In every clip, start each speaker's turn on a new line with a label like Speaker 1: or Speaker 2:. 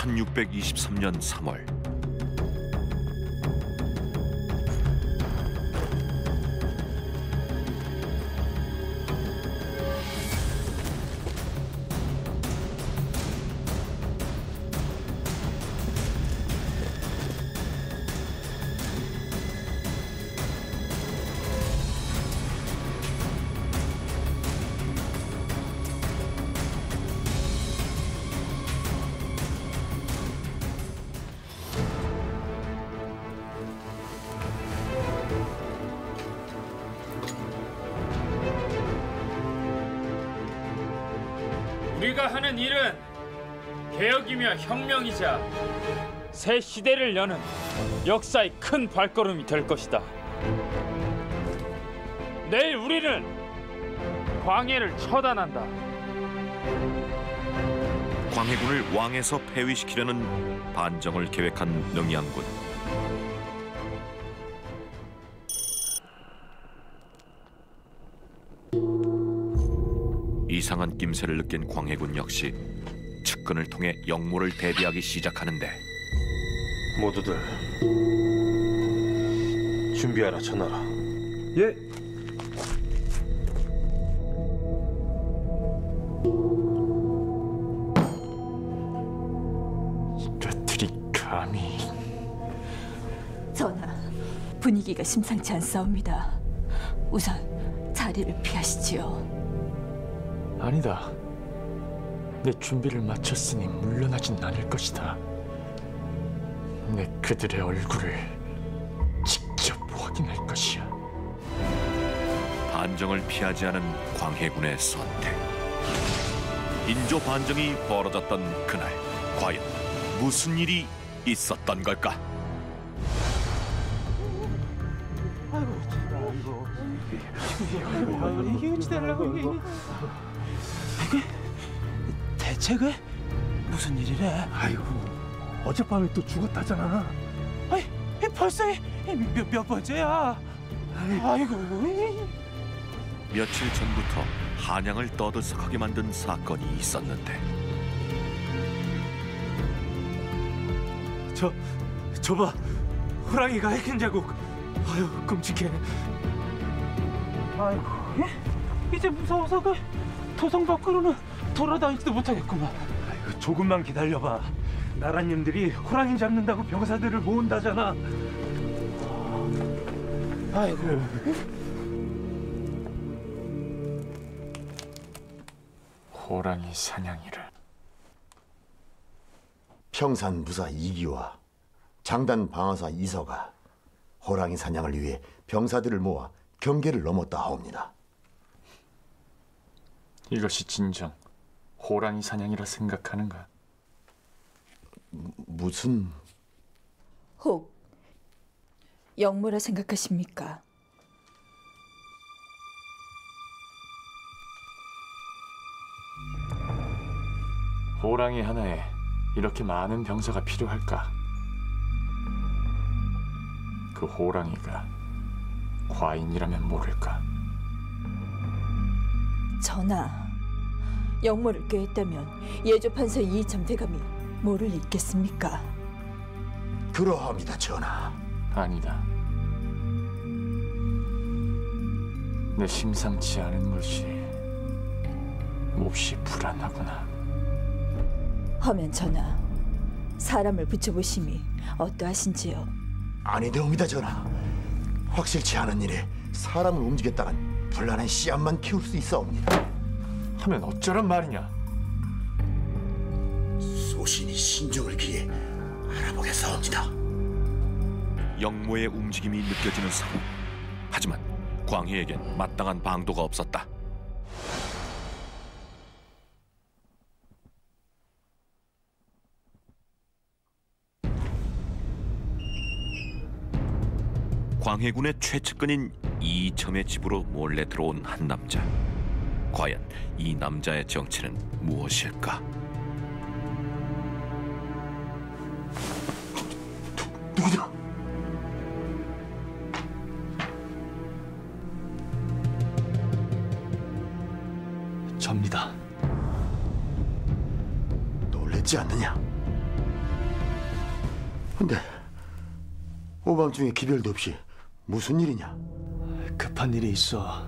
Speaker 1: 1623년 3월
Speaker 2: 우리가 하는 일은 개혁이며 혁명이자 새 시대를 여는 역사의 큰 발걸음이 될 것이다. 내일 우리는 광해를 처단한다.
Speaker 1: 광해군을 왕에서 폐위시키려는 반정을 계획한 능양군. 이상한 낌새를 느낀 광해군 역시 측근을 통해 역모를 대비하기 시작하는데
Speaker 3: 모두들 준비하라 전하라.
Speaker 4: 예.
Speaker 3: 이것들이 감히.
Speaker 5: 전하, 분위기가 심상치 않사옵니다. 우선 자리를 피하시지요.
Speaker 3: 아니다. 내 준비를 마쳤으니 물러나진 않을 것이다. 내 그들의 얼굴을 직접 확인할 것이야.
Speaker 1: 반정을 피하지 않은 광해군의 선택. 인조 반정이 벌어졌던 그날, 과연 무슨 일이 있었던 걸까?
Speaker 4: 대체 그 무슨 일이래? 아이고, 어젯밤에 또 죽었다잖아. 아이, 벌써 몇 번째야? 아이고.
Speaker 1: 며칠 전부터 한양을 떠들썩하게 만든 사건이 있었는데
Speaker 4: 저봐, 호랑이가 핥힌 자국. 아유, 끔찍해. 아이고, 이제 무서워서 그 도성 밖으로는 돌아다니지도 못하겠구만. 아이고, 조금만 기다려봐. 나라님들이 호랑이 잡는다고 병사들을 모은다잖아. 아이고.
Speaker 3: 호랑이 사냥이를.
Speaker 6: 평산부사 이기와 장단 방어사 이서가 호랑이 사냥을 위해 병사들을 모아 경계를 넘었다 하옵니다.
Speaker 3: 이것이 진정 호랑이 사냥이라 생각하는가?
Speaker 6: 무슨...
Speaker 5: 혹 역모라 생각하십니까?
Speaker 3: 호랑이 하나에 이렇게 많은 병사가 필요할까? 그 호랑이가 과인이라면 모를까?
Speaker 5: 전하, 역모를 꾀했다면 예조판서 이이참 대감이 뭐를 잊겠습니까?
Speaker 6: 그러합니다, 전하.
Speaker 3: 아니다. 내 심상치 않은 것이 몹시 불안하구나.
Speaker 5: 허면 전하, 사람을 붙여보심이 어떠하신지요?
Speaker 6: 아니되옵니다, 전하. 확실치 않은 일에 사람을 움직였다간 분란의 씨앗만 키울 수 있사옵니다.
Speaker 3: 하면 어쩌란 말이냐?
Speaker 6: 소신이 신중을 기해 알아보겠사옵니다.
Speaker 1: 역모의 움직임이 느껴지는 상황. 하지만 광해에겐 마땅한 방도가 없었다. 광해군의 최측근인 이이첨의 집으로 몰래 들어온 한 남자. 과연 이 남자의 정체는 무엇일까?
Speaker 6: 누구냐?
Speaker 3: 접니다.
Speaker 6: 놀랬지 않느냐? 근데 오밤중에 기별도 없이 무슨 일이냐?
Speaker 3: 급한 일이 있어.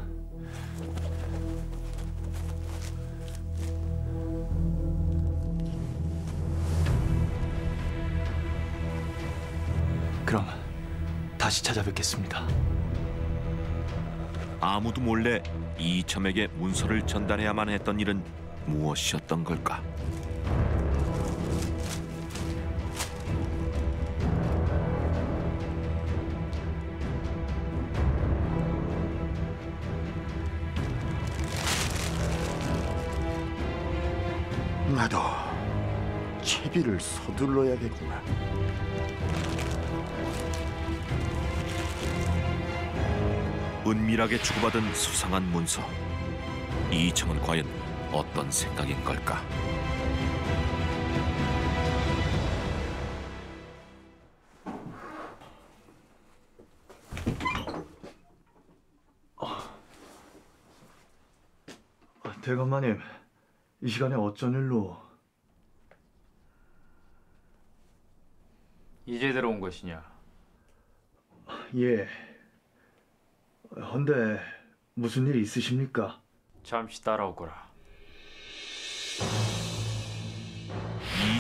Speaker 3: 그럼 다시 찾아뵙겠습니다.
Speaker 1: 아무도 몰래 이첨에게 문서를 전달해야만 했던 일은 무엇이었던 걸까?
Speaker 6: 나도 채비를 서둘러야겠구나.
Speaker 1: 은밀하게 주고받은 수상한 문서. 이청은 과연 어떤 생각인 걸까?
Speaker 3: 대감마님, 이 시간에 어쩐 일로?
Speaker 2: 이제 들어온 것이냐?
Speaker 3: 예. 헌데 무슨 일이 있으십니까?
Speaker 2: 잠시 따라오거라.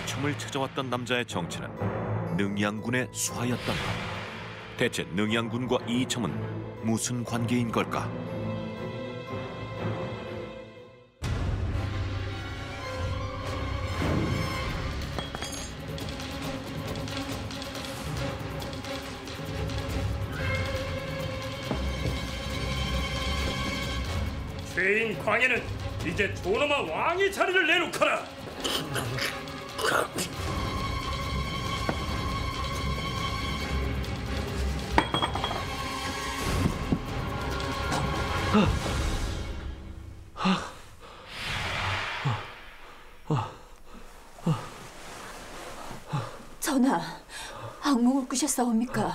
Speaker 1: 이청을 찾아왔던 남자의 정체는 능양군의 수하였던 것. 대체 능양군과 이청은 무슨 관계인 걸까?
Speaker 7: 죄인 광해는 이제 조놈아 왕의 자리를 내놓거라.
Speaker 5: 전하, 악몽을 꾸셨사옵니까?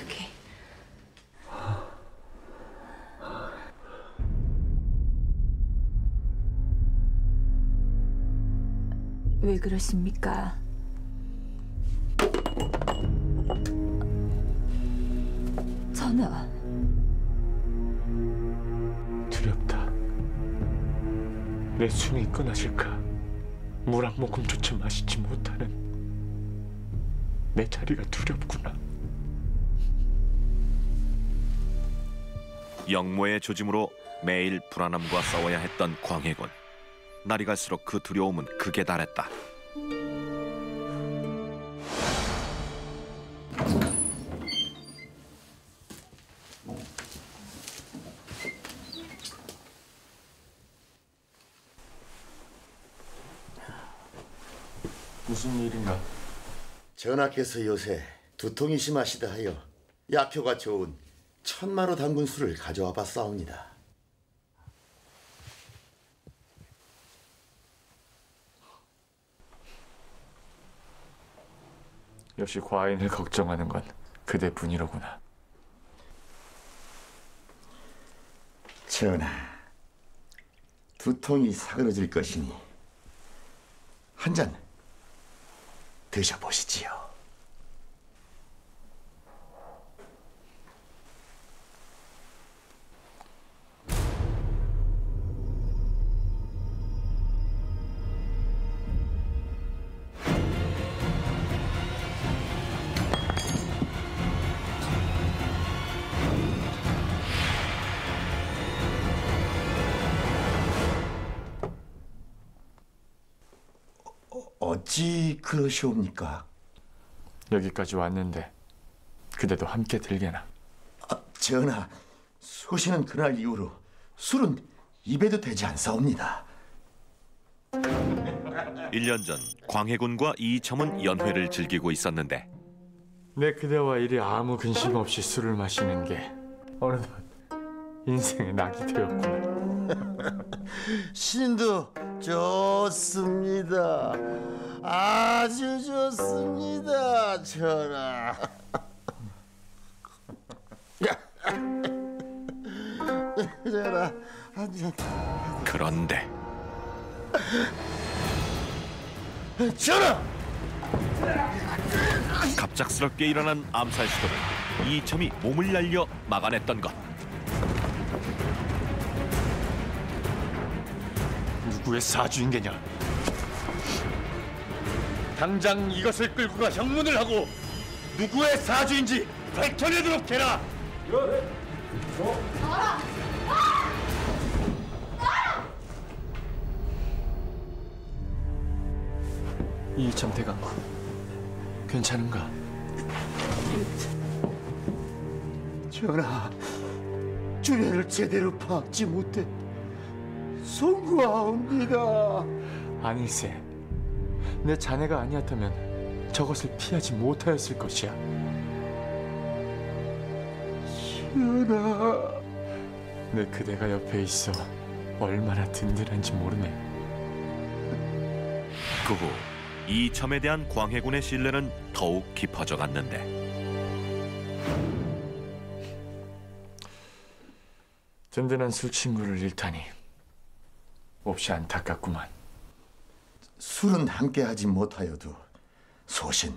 Speaker 5: 여기. 왜 그러십니까? 전하.
Speaker 3: 두렵다. 내 숨이 끊어질까? 물 한 모금조차 마시지 못하는 내 자리가 두렵구나.
Speaker 1: 영모의 조짐으로 매일 불안함과 싸워야 했던 광해군. 날이 갈수록 그 두려움은 극에 달했다.
Speaker 3: 무슨 일인가?
Speaker 6: 전하께서 요새 두통이 심하시다 하여 약효가 좋은 천마로 담근 술을 가져와 봤사옵니다.
Speaker 3: 역시 과인을 걱정하는 건 그대뿐이로구나.
Speaker 6: 전하, 두통이 사그러질 것이니 한 잔 드셔보시지요. 어찌 그러시옵니까?
Speaker 3: 여기까지 왔는데 그대도 함께 들게나.
Speaker 6: 전하, 소신은 그날 이후로 술은 입에도 대지 않사옵니다.
Speaker 1: 1년 전 광해군과 이첨은 연회를 즐기고 있었는데
Speaker 3: 내 그대와 이리 아무 근심 없이 술을 마시는 게 어느덧 인생의 낙이 되었구나.
Speaker 6: 신도 좋습니다. 아주 좋습니다, 전하. 전하,
Speaker 1: 그런데
Speaker 6: 전하!
Speaker 1: 갑작스럽게 일어난 암살 시도를 이첨이 몸을 날려 막아냈던 것.
Speaker 3: 누구의 사주인계냐? 당장 이것을 끌고 가 형문을 하고 누구의 사주인지 밝혀내도록 해라. 이참 대감군, 괜찮은가?
Speaker 6: 전하, 주례를 제대로 파악지 못해 송구하옵니다.
Speaker 3: 아닐세, 내 자네가 아니었다면 저것을 피하지 못하였을 것이야.
Speaker 6: 전하,
Speaker 3: 내 그대가 옆에 있어 얼마나 든든한지 모르네.
Speaker 1: 그 후 이첨에 대한 광해군의 신뢰는 더욱 깊어져 갔는데
Speaker 3: 든든한 술친구를 잃다니 몹시 안타깝구만.
Speaker 6: 술은 함께하지 못하여도 소신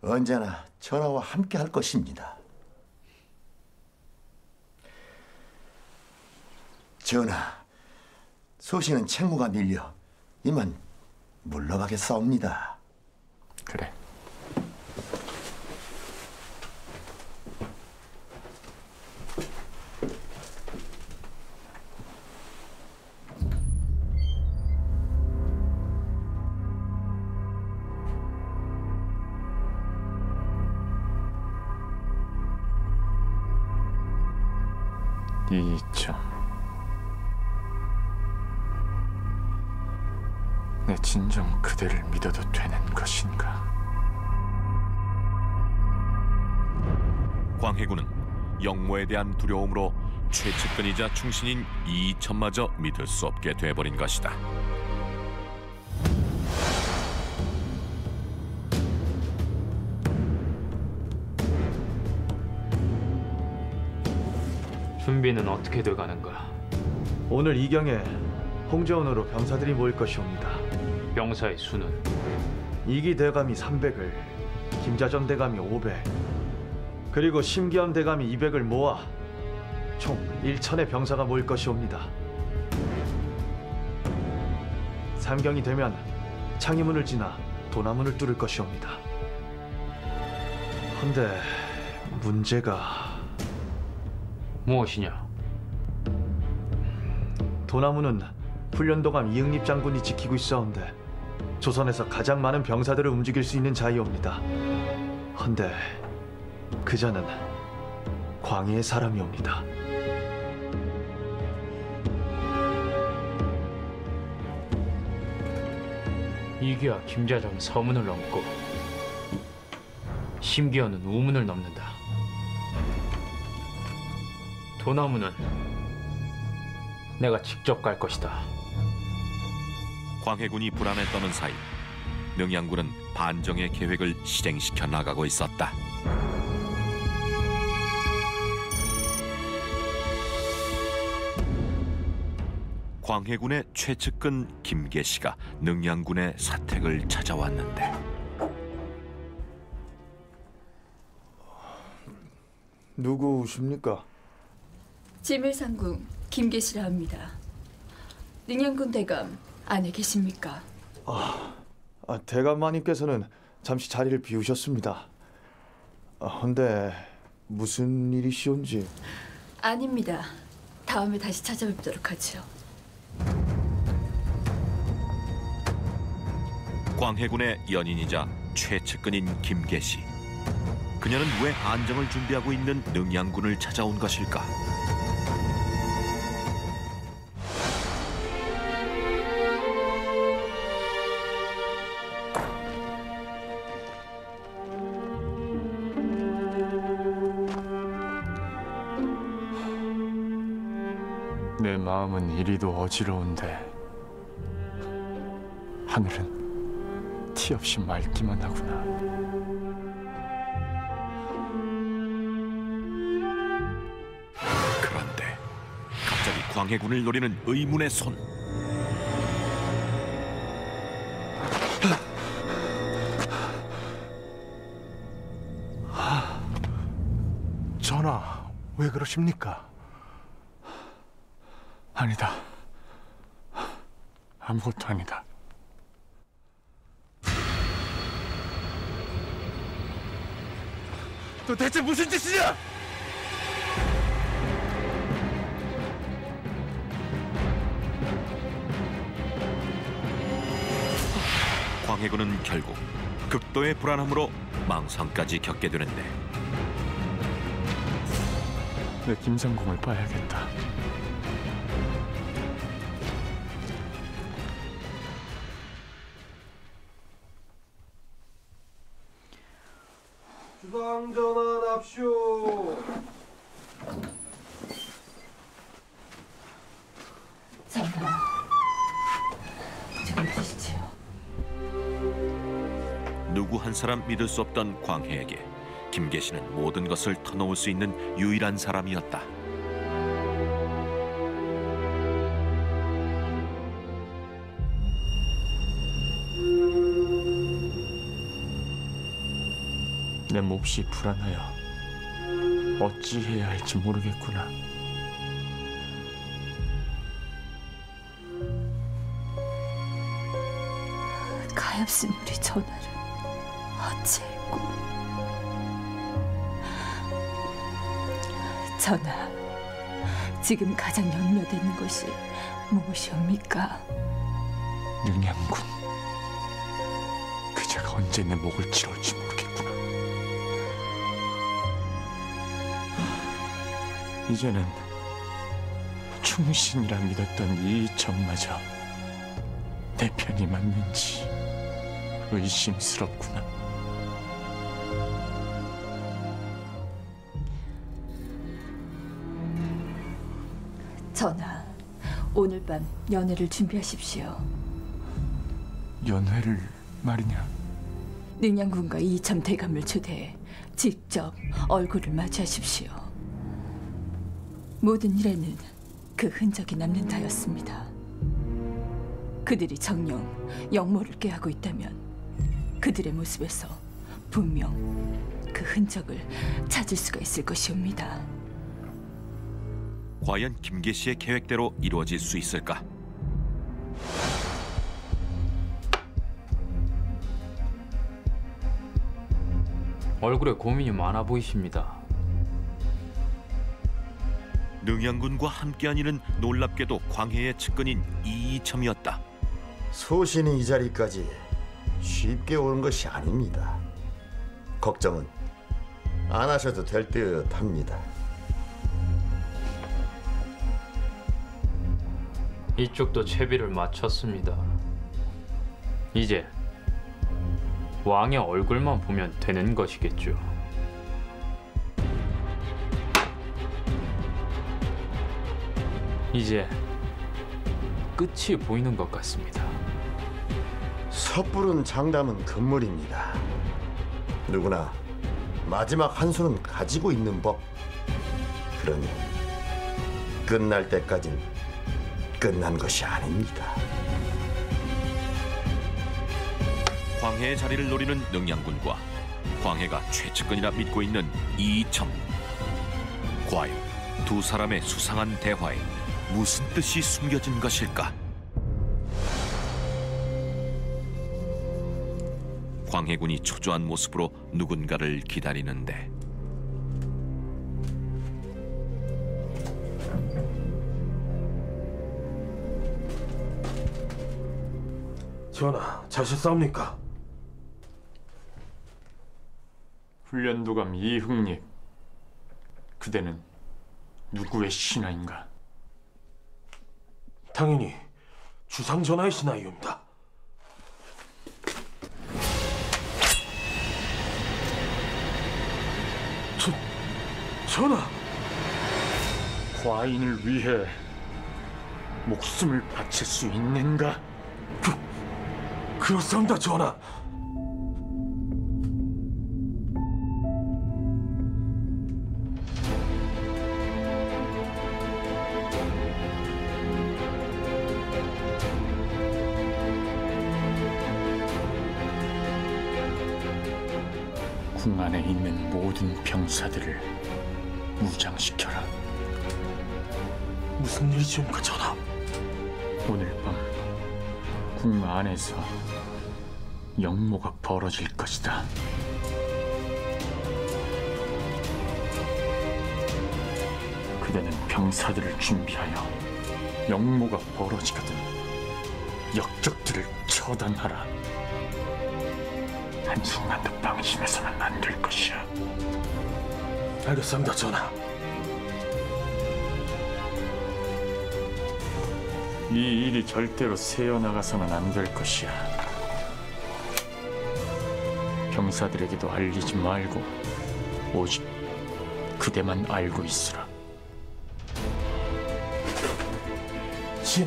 Speaker 6: 언제나 전하와 함께할 것입니다. 전하, 소신은 책무가 밀려 이만 물러가겠사옵니다.
Speaker 3: 그래. 이점, 내 진정 그대를 믿어도 되는 것인가?
Speaker 1: 광해군은 영모에 대한 두려움으로 최측근이자 충신인 이첨마저 믿을 수 없게 돼버린 것이다.
Speaker 2: 준비는 어떻게 돼가는가?
Speaker 8: 오늘 이경에 홍제원으로 병사들이 모일 것이옵니다.
Speaker 2: 병사의 수는?
Speaker 8: 이기 대감이 300을, 김자전 대감이 500, 그리고 심기암 대감이 200을 모아 총 1,000의 병사가 모일 것이옵니다. 삼경이 되면 창의문을 지나 도남문을 뚫을 것이옵니다. 헌데 문제가
Speaker 2: 무엇이냐?
Speaker 8: 도남문은 훈련도감 이응립 장군이 지키고 있어온데 조선에서 가장 많은 병사들을 움직일 수 있는 자이옵니다. 헌데 그 자는 광해의 사람이옵니다.
Speaker 2: 이기와 김자정은 서문을 넘고 심기어는 우문을 넘는다. 도나무는 내가 직접 갈 것이다.
Speaker 1: 광해군이 불안에 떠는 사이 능양군은 반정의 계획을 실행시켜 나가고 있었다. 광해군의 최측근 김계시가 능양군의 사택을 찾아왔는데
Speaker 8: 누구십니까?
Speaker 5: 지밀상궁 김계시라 합니다. 능양군 대감 안에 계십니까?
Speaker 8: 대감 마님께서는 잠시 자리를 비우셨습니다. 헌데 무슨 일이시온지?
Speaker 5: 아닙니다. 다음에 다시 찾아뵙도록 하죠.
Speaker 1: 광해군의 연인이자 최측근인 김계시. 그녀는 왜 안정을 준비하고 있는 능양군을 찾아온 것일까?
Speaker 3: 내 마음은 이리도 어지러운데 하늘은 티 없이 맑기만 하구나.
Speaker 1: 그런데 광해군을 노리는 의문의 손.
Speaker 9: 전하, 왜 그러십니까?
Speaker 3: 아니다. 아무것도 아니다.
Speaker 9: 너 대체 무슨 짓이냐?
Speaker 1: 광해군은 결국 극도의 불안함으로 망상까지 겪게 되는데
Speaker 3: 내 김상공을 봐야겠다.
Speaker 8: 주상 전환합시오.
Speaker 5: 전하, 저기 계시지요.
Speaker 1: 누구 한 사람 믿을 수 없던 광해에게 김계시는 모든 것을 터놓을 수 있는 유일한 사람이었다.
Speaker 3: 내 몹시 불안하여 어찌해야 할지 모르겠구나.
Speaker 5: 가엾은 우리 전하를 어찌했고. 전하, 지금 가장 염려되는 것이 무엇이옵니까?
Speaker 3: 능양군, 그자가 언제 내 목을 치러올지 모르겠구나. 이제는 충신이라 믿었던 이 정마저 내 편이 맞는지 의심스럽구나.
Speaker 5: 전하, 오늘 밤 연회를 준비하십시오.
Speaker 3: 연회를 말이냐?
Speaker 5: 능양군과 이참 대감을 초대해 직접 얼굴을 마주하십시오. 모든 일에는 그 흔적이 남는다였습니다. 그들이 정녕 영모를 꾀하고 있다면 그들의 모습에서 분명 그 흔적을 찾을 수가 있을 것이옵니다.
Speaker 1: 과연 김계시의 계획대로 이루어질 수 있을까?
Speaker 2: 얼굴에 고민이 많아 보이십니다.
Speaker 1: 능양군과 함께한 이는 놀랍게도 광해의 측근인 이이첨이었다.
Speaker 6: 소신이 이 자리까지 쉽게 오는 것이 아닙니다. 걱정은 안 하셔도 될 듯합니다.
Speaker 2: 이쪽도 채비를 마쳤습니다. 이제 왕의 얼굴만 보면 되는 것이겠죠. 이제 끝이 보이는 것 같습니다.
Speaker 6: 섣부른 장담은 금물입니다. 누구나 마지막 한 수는 가지고 있는 법. 그러니 끝날 때까진 끝난 것이 아닙니다.
Speaker 1: 광해의 자리를 노리는 능양군과 광해가 최측근이라 믿고 있는 이이첨. 과연 두 사람의 수상한 대화에 무슨 뜻이 숨겨진 것일까? 광해군이 초조한 모습으로 누군가를 기다리는데
Speaker 4: 전하, 자셨사옵니까?
Speaker 3: 훈련도감 이흥립, 그대는 누구의 신하인가?
Speaker 4: 당연히 주상 전하의 신하이옵니다. 전하!
Speaker 3: 과인을 위해 목숨을 바칠 수 있는가?
Speaker 4: 그렇사옵니다, 전하.
Speaker 3: 궁 안에 있는 모든 병사들을 무장시켜라.
Speaker 9: 무슨 일이십니까, 전하?
Speaker 3: 오늘 밤 궁 안에서 영모가 벌어질 것이다. 그대는 병사들을 준비하여 영모가 벌어지거든 역적들을 처단하라. 한순간도 방심해서는 안 될 것이야.
Speaker 9: 알겠습니다, 전하.
Speaker 3: 이 일이 절대로 새어나가서는 안 될 것이야. 병사들에게도 알리지 말고 오직 그대만 알고 있으라.
Speaker 9: 신,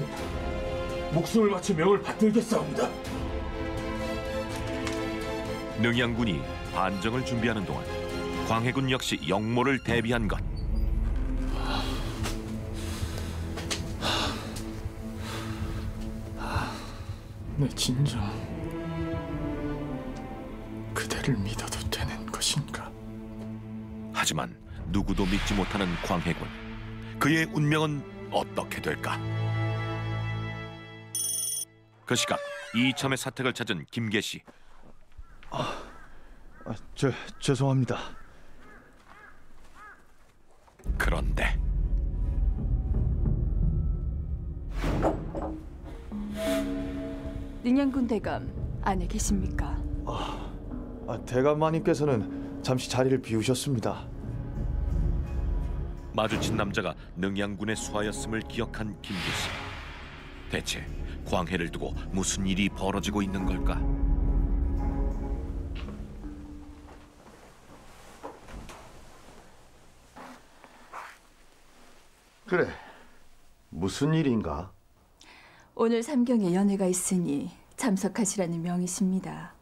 Speaker 9: 목숨을 바쳐 명을 받들겠사옵니다.
Speaker 1: 능양군이 반정을 준비하는 동안 광해군 역시 영모를 대비한 것.
Speaker 3: 내 진정 그대를 믿어도 되는 것인가?
Speaker 1: 하지만 누구도 믿지 못하는 광해군. 그의 운명은 어떻게 될까? 그 시각 이첨의 사택을 찾은 김계시.
Speaker 8: 죄송합니다.
Speaker 1: 그런데
Speaker 5: 능양군 대감 안에 계십니까?
Speaker 8: 대감 마님께서는 잠시 자리를 비우셨습니다.
Speaker 1: 마주친 남자가 능양군의 수하였음을 기억한 김계시. 대체 광해를 두고 무슨 일이 벌어지고 있는 걸까?
Speaker 6: 그래, 무슨 일인가?
Speaker 5: 오늘 삼경에 연회가 있으니 참석하시라는 명이십니다.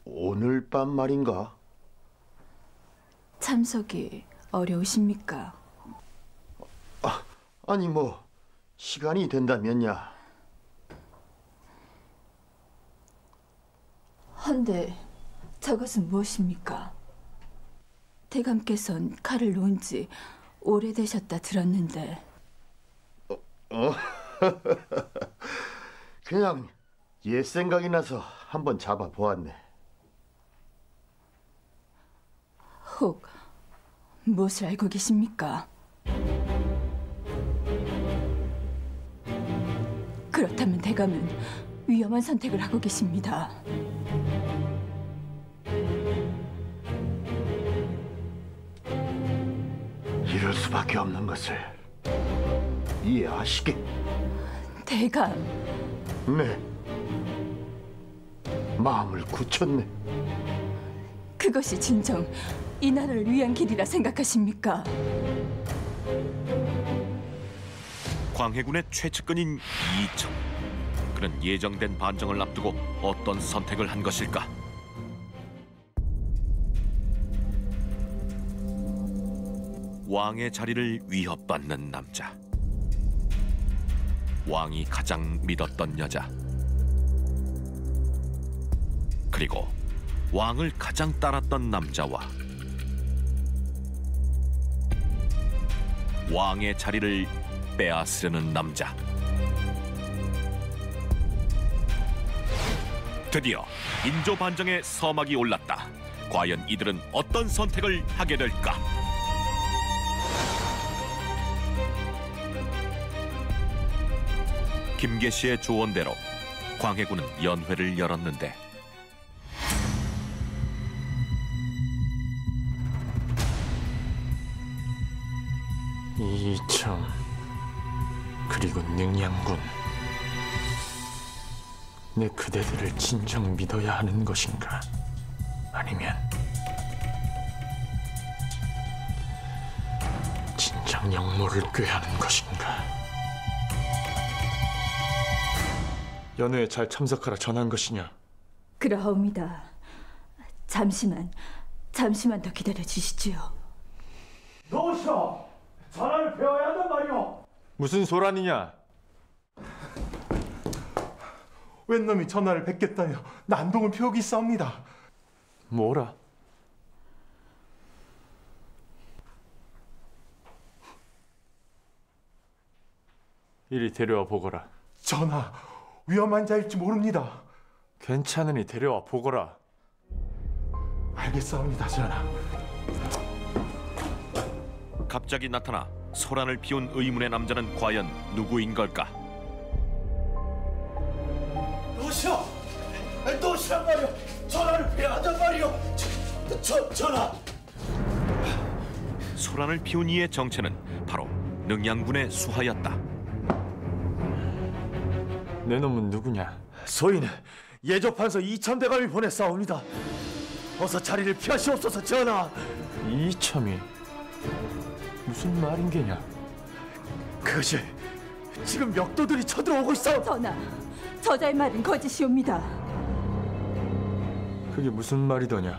Speaker 6: 오늘 밤 말인가?
Speaker 5: 참석이 어려우십니까?
Speaker 6: 아니 뭐 시간이 된다면야.
Speaker 5: 헌데 저것은 무엇입니까? 대감께선 칼을 놓은 지 오래되셨다 들었는데.
Speaker 6: 그냥 옛 생각이 나서 한번 잡아보았네.
Speaker 5: 혹 무엇을 알고 계십니까? 그렇다면 대감은 위험한 선택을 하고 계십니다.
Speaker 6: 이럴 수밖에 없는 것을 이해하시게.
Speaker 5: 대감.
Speaker 6: 네, 마음을 굳혔네.
Speaker 5: 그것이 진정 이 나라를 위한 길이라 생각하십니까?
Speaker 1: 광해군의 최측근인 이첨. 그는 예정된 반정을 앞두고 어떤 선택을 한 것일까? 왕의 자리를 위협받는 남자. 왕이 가장 믿었던 여자. 그리고 왕을 가장 따랐던 남자와 왕의 자리를 빼앗으려는 남자. 드디어 인조 반정의 서막이 올랐다. 과연 이들은 어떤 선택을 하게 될까? 김계시의 조언대로 광해군은 연회를 열었는데
Speaker 3: 이첨 그리고 능양군, 내 그대들을 진정 믿어야 하는 것인가? 아니면 진정 영모를 꾀하는 것인가? 연회에 잘 참석하라 전한 것이냐?
Speaker 5: 그러하옵니다. 잠시만 더 기다려 주시지요.
Speaker 9: 노쇼! 전화를 배워야 한단 말이오!
Speaker 3: 무슨 소란이냐?
Speaker 9: 웬 놈이 전화를 뵙겠다며 난동을 피우고 있사옵니다.
Speaker 3: 뭐라? 이리 데려와 보거라.
Speaker 9: 전하, 위험한 자일지 모릅니다.
Speaker 3: 괜찮으니 데려와 보거라.
Speaker 9: 알겠사옵니다, 전하.
Speaker 1: 갑자기 나타나 소란을 피운 의문의 남자는 과연 누구인 걸까?
Speaker 9: 노시란 말이오. 전하를 배하단 말이오. 전하.
Speaker 1: 소란을 피운 이의 정체는 바로 능양군의 수하였다.
Speaker 3: 내 놈은 누구냐?
Speaker 8: 소인 예조판서 이참대감이 보냈사옵니다. 어서 자리를 피하시옵소서 전하.
Speaker 3: 이참이 무슨 말인 게냐?
Speaker 8: 그것이 지금 멱도들이 쳐들어오고 있사옵니다.
Speaker 5: 전하, 저자의 말은 거짓이옵니다.
Speaker 3: 그게 무슨 말이더냐?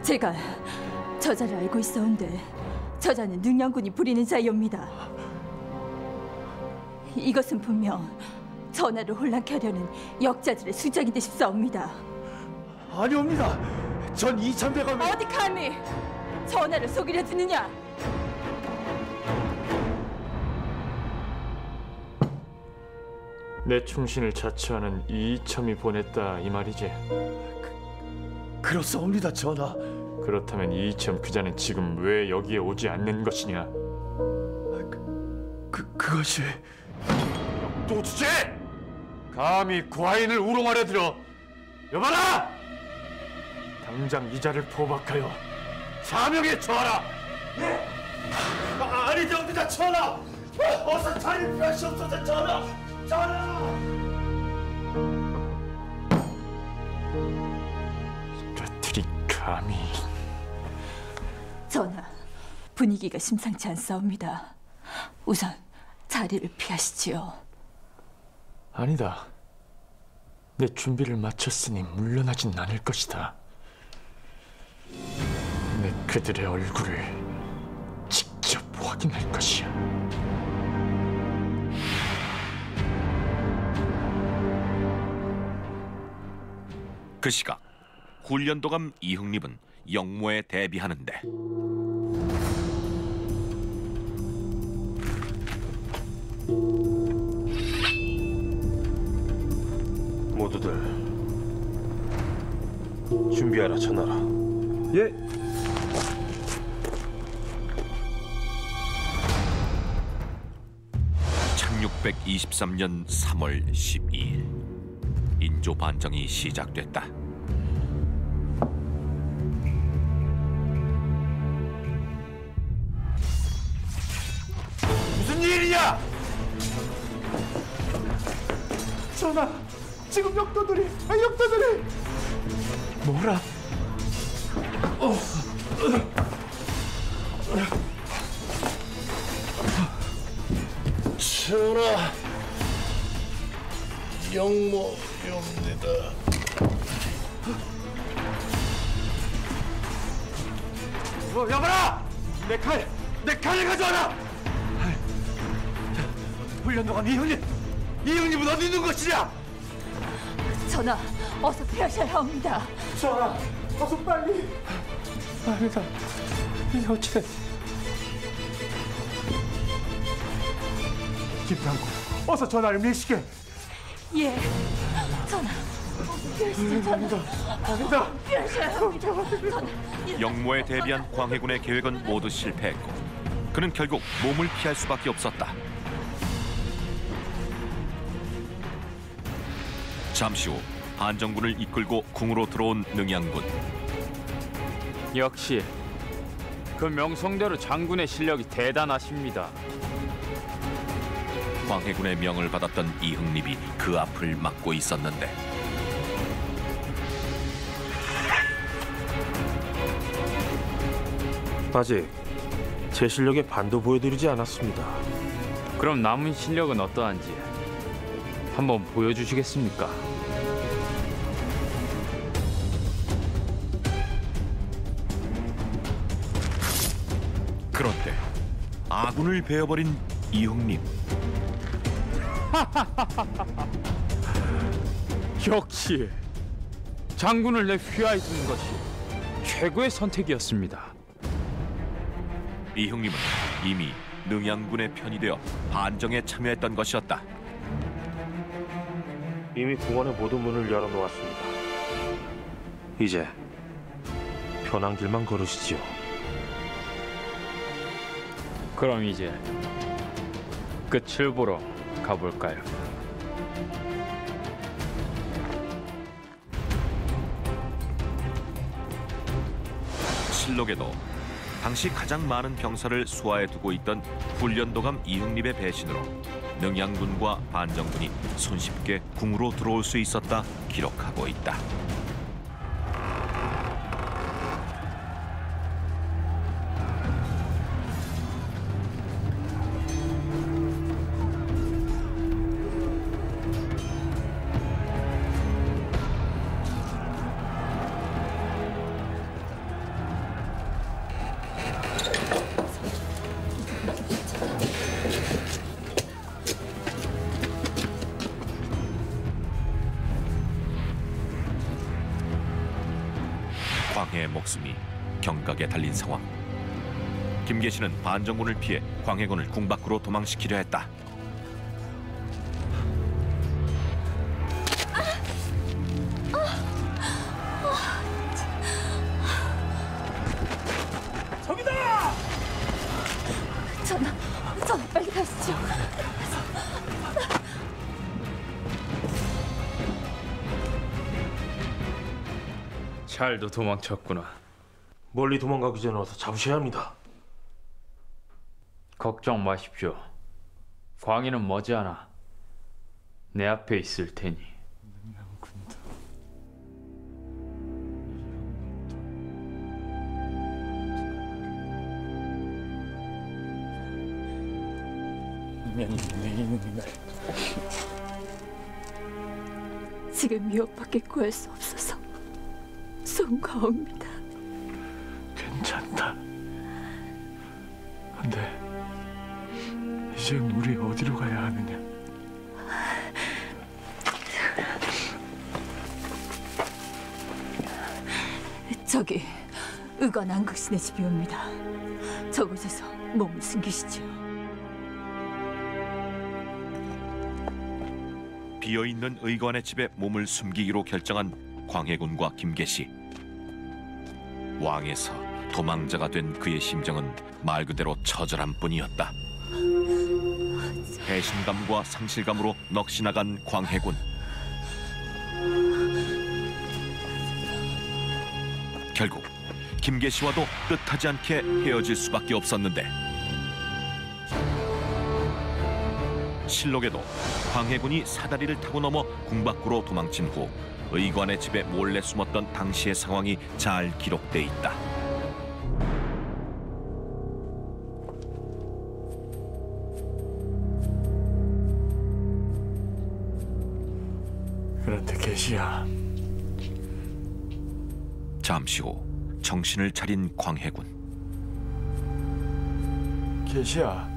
Speaker 5: 제가 저자를 알고 있어온데 저자는 능양군이 부리는 자이옵니다. 이것은 분명 전하를 혼란케 하려는 역자들의 수작이 되십사옵니다.
Speaker 8: 아니옵니다. 전 이참대감이
Speaker 5: 어디 감히 전하를 속이려 드느냐?
Speaker 3: 내 충신을 자처하는 이이참이 보냈다 이 말이지?
Speaker 8: 그렇사옵니다 전하.
Speaker 3: 그렇다면 이이참 그자는 지금 왜 여기에 오지 않는 것이냐?
Speaker 8: 그것이
Speaker 3: 또 주제! 감히 과인을 우롱하려 들어! 여봐라! 당장 이자를 포박하여 사명에 처하라!
Speaker 9: 아니되옵니다, 전하. 어서 자리를 피하시옵소서, 전하. 전하.
Speaker 3: 이것들이 감히...
Speaker 5: 전하, 분위기가 심상치 않사옵니다. 우선 자리를 피하시지요.
Speaker 3: 아니다. 내 준비를 마쳤으니 물러나진 않을 것이다. 내 그들의 얼굴을 직접 확인할 것이야.
Speaker 1: 그 시각 훈련도감 이흥립은 영모에 대비하는데
Speaker 7: 모두들 준비하라 전하라.
Speaker 8: 예.
Speaker 1: (1623년 3월 12일) 인조 반정이 시작됐다.
Speaker 9: 무슨 일이냐? 전하, 지금 역도들이
Speaker 3: 뭐라?
Speaker 9: 전하, 영모옵니다.
Speaker 3: 여봐라! 내 칼을 가져와라! 훈련도감 이흥립은 어디 있는 것이냐?
Speaker 5: 전하, 어서 피하셔야 합니다.
Speaker 9: 전하, 어서 빨리.
Speaker 3: 아니다. 이게 어찌된...
Speaker 9: 김상국, 어서 전하를 밀시게.
Speaker 5: 예, 전하, 어서 피하시죠, 전하.
Speaker 9: 아니다.
Speaker 5: 피하셔야 합니다. 전하,
Speaker 1: 영모에 대비한 광해군의 계획은 모두 실패했고 그는 결국 몸을 피할 수밖에 없었다. 잠시 후 반정군을 이끌고 궁으로 들어온 능양군.
Speaker 2: 역시 그 명성대로 장군의 실력이 대단하십니다.
Speaker 1: 광해군의 명을 받았던 이흥립이 그 앞을 막고 있었는데
Speaker 7: 아직 제 실력의 반도 보여드리지 않았습니다.
Speaker 2: 그럼 남은 실력은 어떠한지 한번 보여주시겠습니까?
Speaker 1: 그런데 아군을 베어버린 이흥립.
Speaker 2: 역시 장군을 내 휘하에 두는 것이 최고의 선택이었습니다.
Speaker 1: 이형님은 이미 능양군의 편이 되어 반정에 참여했던 것이었다.
Speaker 7: 이미 궁원의 모든 문을 열어놓았습니다. 이제 편한 길만 걸으시지요.
Speaker 2: 그럼 이제 끝을 보러 가볼까요?
Speaker 1: 실록에도 당시 가장 많은 병사를 수하에 두고 있던 훈련도감 이응립의 배신으로 능양군과 반정군이 손쉽게 궁으로 들어올 수 있었다 기록하고 있다. 광해의 목숨이 경각에 달린 상황. 김계시는 반정군을 피해 광해군을 궁 밖으로 도망시키려 했다.
Speaker 7: 저기다!
Speaker 5: 전하, 빨리 가시죠.
Speaker 2: 잘도 도망쳤구나.
Speaker 7: 멀리 도망가기 전에 와서 잡으셔야 합니다.
Speaker 2: 걱정 마십시오. 광희는 머지않아 내 앞에 있을 테니.
Speaker 5: 지금 미역밖에 구할 수 없어서 송가옵니다.
Speaker 3: 괜찮다. 근데 이젠 우리 어디로 가야 하느냐?
Speaker 5: 저기 의관안극신의 집이 옵니다. 저곳에서 몸을 숨기시죠.
Speaker 1: 비어있는 의관의 집에 몸을 숨기기로 결정한 광해군과 김계시. 왕에서 도망자가 된 그의 심정은 말 그대로 처절한 뿐이었다. 배신감과 상실감으로 넋이 나간 광해군. 결국 김계시와도 뜻하지 않게 헤어질 수밖에 없었는데, 실록에도 광해군이 사다리를 타고 넘어 궁 밖으로 도망친 후 의관의 집에 몰래 숨었던 당시의 상황이 잘 기록돼 있다.
Speaker 3: 그런데 계시야,
Speaker 1: 잠시 후 정신을 차린 광해군.
Speaker 3: 계시야.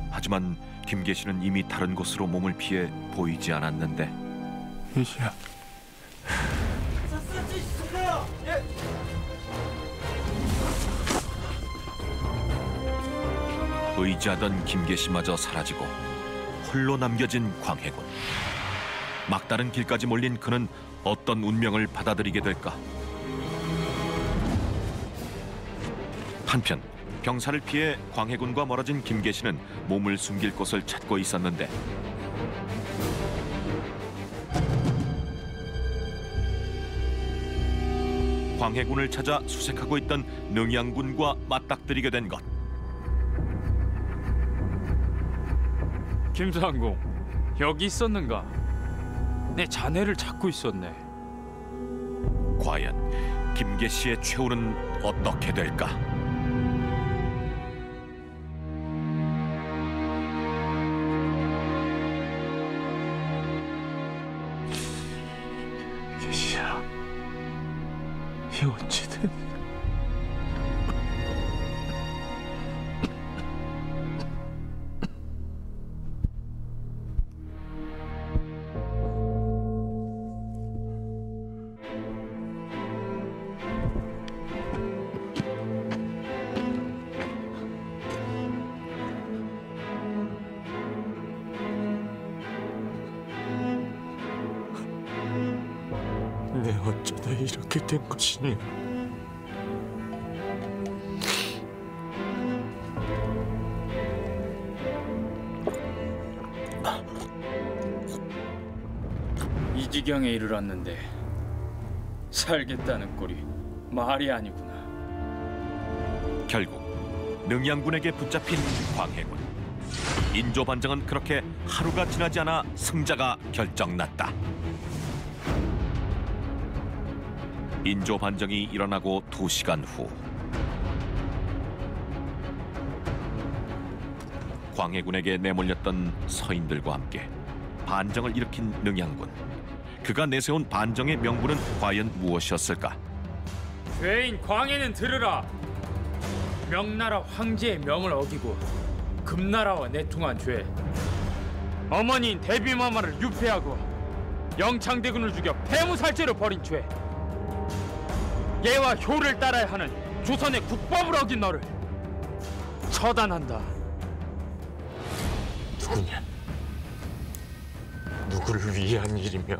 Speaker 1: 하지만 김계시는 이미 다른 곳으로 몸을 피해 보이지 않았는데,
Speaker 3: 계시야.
Speaker 1: 의지하던 김계시마저 사라지고 홀로 남겨진 광해군. 막다른 길까지 몰린 그는 어떤 운명을 받아들이게 될까? 한편 병사를 피해 광해군과 멀어진 김계시는 몸을 숨길 곳을 찾고 있었는데, 광해군을 찾아 수색하고 있던 능양군과 맞닥뜨리게 된 것.
Speaker 2: 김상공, 여기 있었는가? 내 자네를 찾고 있었네.
Speaker 1: 과연 김계시의 최후는 어떻게 될까?
Speaker 3: 계시야, 이 어찌된? 이렇게 된 것이니?
Speaker 2: 이 지경에 이르렀는데 살겠다는 꼴이 말이 아니구나.
Speaker 1: 결국 능양군에게 붙잡힌 광해군. 인조 반정은 그렇게 하루가 지나지 않아 승자가 결정났다. 인조 반정이 일어나고 2시간 후 광해군에게 내몰렸던 서인들과 함께 반정을 일으킨 능양군. 그가 내세운 반정의 명분은 과연 무엇이었을까?
Speaker 2: 죄인 광해는 들으라. 명나라 황제의 명을 어기고 금나라와 내통한 죄, 어머니인 대비마마를 유폐하고 영창대군을 죽여 폐무살죄로 벌인 죄, 예와 효를 따라야 하는 조선의 국법을 어긴 너를 처단한다.
Speaker 3: 누구냐? 누구를 위한 일이며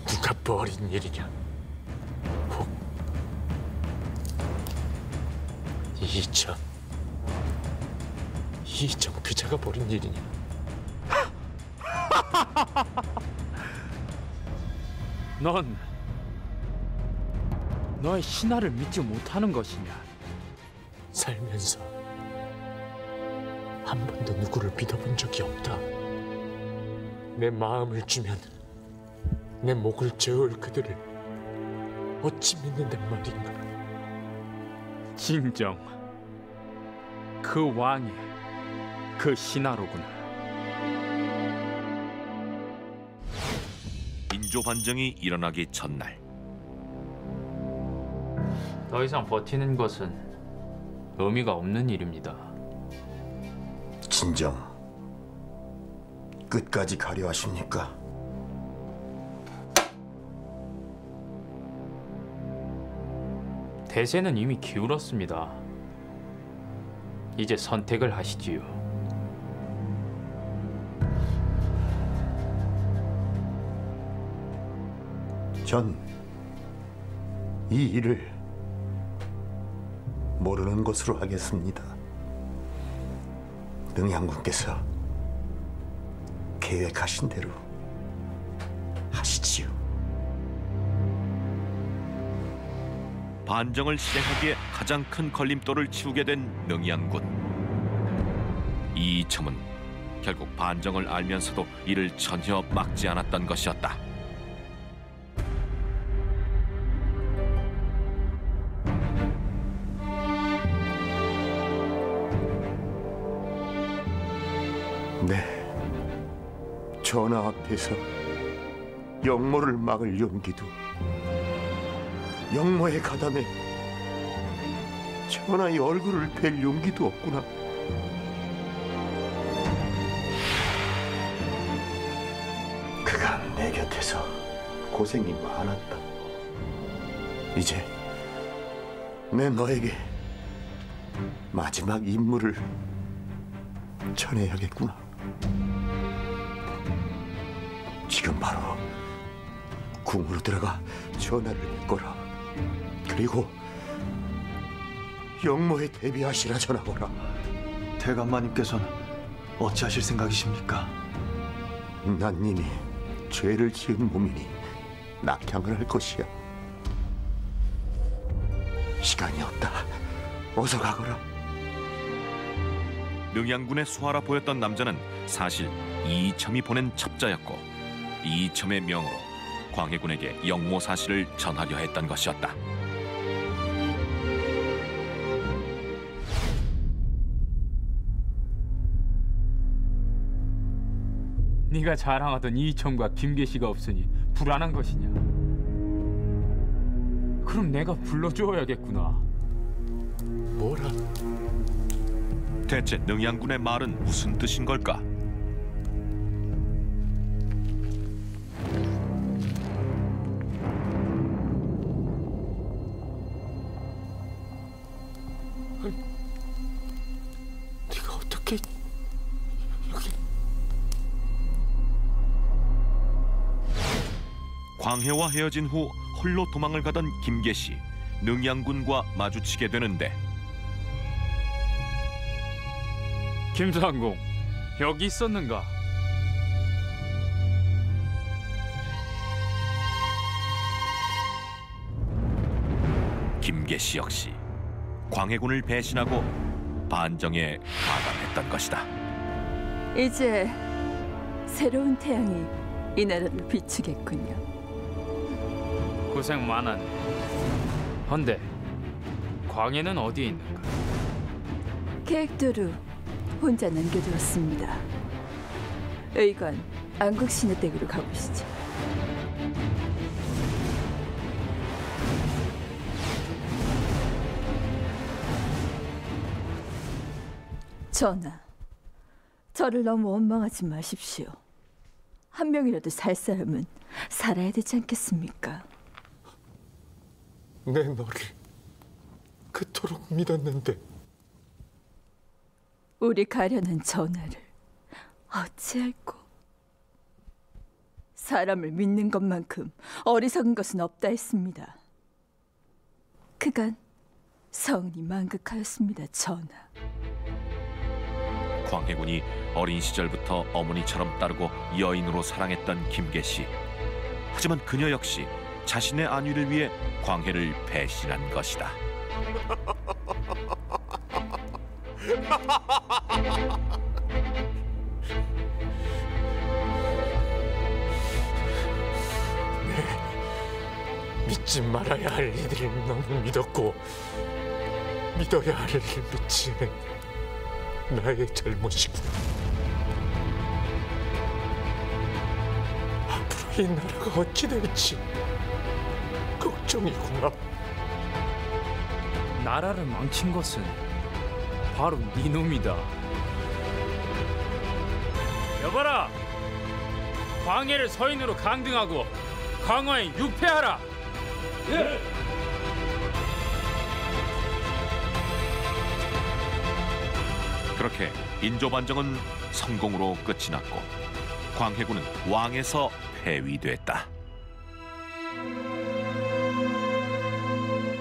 Speaker 3: 누가 벌인 일이냐? 혹 이정 그자가 벌인 일이냐?
Speaker 2: 넌 너의 신하를 믿지 못하는 것이냐?
Speaker 3: 살면서 한 번도 누구를 믿어본 적이 없다. 내 마음을 주면 내 목을 재울 그들을 어찌 믿는단 말인가?
Speaker 2: 진정 그 왕이 그 신하로구나.
Speaker 1: 인조 반정이 일어나기 전날
Speaker 2: 더 이상 버티는 것은 의미가 없는 일입니다.
Speaker 6: 진정 끝까지 가려 하십니까?
Speaker 2: 대세는 이미 기울었습니다. 이제 선택을 하시지요.
Speaker 6: 전 이 일을 모르는 것으로 하겠습니다. 능양군께서 계획하신 대로 하시지요.
Speaker 1: 반정을 실행하기에 가장 큰 걸림돌을 치우게 된 능양군. 이이첨은 결국 반정을 알면서도 이를 전혀 막지 않았던 것이었다.
Speaker 6: 네, 전하 앞에서 영모를 막을 용기도, 영모의 가담에 전하의 얼굴을 뵐 용기도 없구나. 그간 내 곁에서 고생이 많았다. 이제 내 너에게 마지막 임무를 전해야겠구나. 지금 바로 궁으로 들어가 전하를 뵙거라. 그리고 영모에 대비하시라 전하거라.
Speaker 8: 대감마님께서는 어찌하실 생각이십니까?
Speaker 6: 난 이미 죄를 지은 몸이니 낙향을 할 것이야. 시간이 없다. 어서 가거라.
Speaker 1: 능양군의 수하라 보였던 남자는 사실 이이첨이 보낸 첩자였고, 이이첨의 명으로 광해군에게 영모 사실을 전하려 했던 것이었다.
Speaker 2: 네가 자랑하던 이이첨과 김계시가 없으니 불안한 것이냐? 그럼 내가 불러주어야겠구나.
Speaker 3: 뭐라?
Speaker 1: 대체 능양군의 말은 무슨 뜻인 걸까?
Speaker 3: 네가 어떻게 여기?
Speaker 1: 광해와 헤어진 후 홀로 도망을 가던 김계시, 능양군과 마주치게 되는데
Speaker 2: 김상공, 여기 있었는가?
Speaker 1: 김계시 역시 광해군을 배신하고 반정에 가담했던 것이다.
Speaker 5: 이제 새로운 태양이 이 나라를 비추겠군요.
Speaker 2: 고생 많았네. 헌데 광해는 어디에 있는가?
Speaker 5: 계획대로 혼자 남겨두었습니다. 의관 안국신의 댁으로 가보시죠. 전하, 저를 너무 원망하지 마십시오. 한 명이라도 살 사람은 살아야 되지 않겠습니까?
Speaker 3: 내 너를 그토록 믿었는데
Speaker 5: 우리 가련한 전하를 어찌할꼬? 사람을 믿는 것만큼 어리석은 것은 없다 했습니다. 그간 성이 망극하였습니다, 전하.
Speaker 1: 광해군이 어린 시절부터 어머니처럼 따르고 여인으로 사랑했던 김계시. 하지만 그녀 역시 자신의 안위를 위해 광해를 배신한 것이다.
Speaker 3: 믿지 말아야 할 이들을 너무 믿었고 믿어야 할 이를 믿지 않은 나의 잘못이구나. 앞으로 이 나라가 어찌 될지 걱정이구나.
Speaker 2: 나라를 망친 것은 바로 네 놈이다. 여봐라, 광해를 서인으로 강등하고 강화에 유폐하라.
Speaker 7: 예.
Speaker 1: 그렇게 인조반정은 성공으로 끝이 났고 광해군은 왕에서 폐위됐다.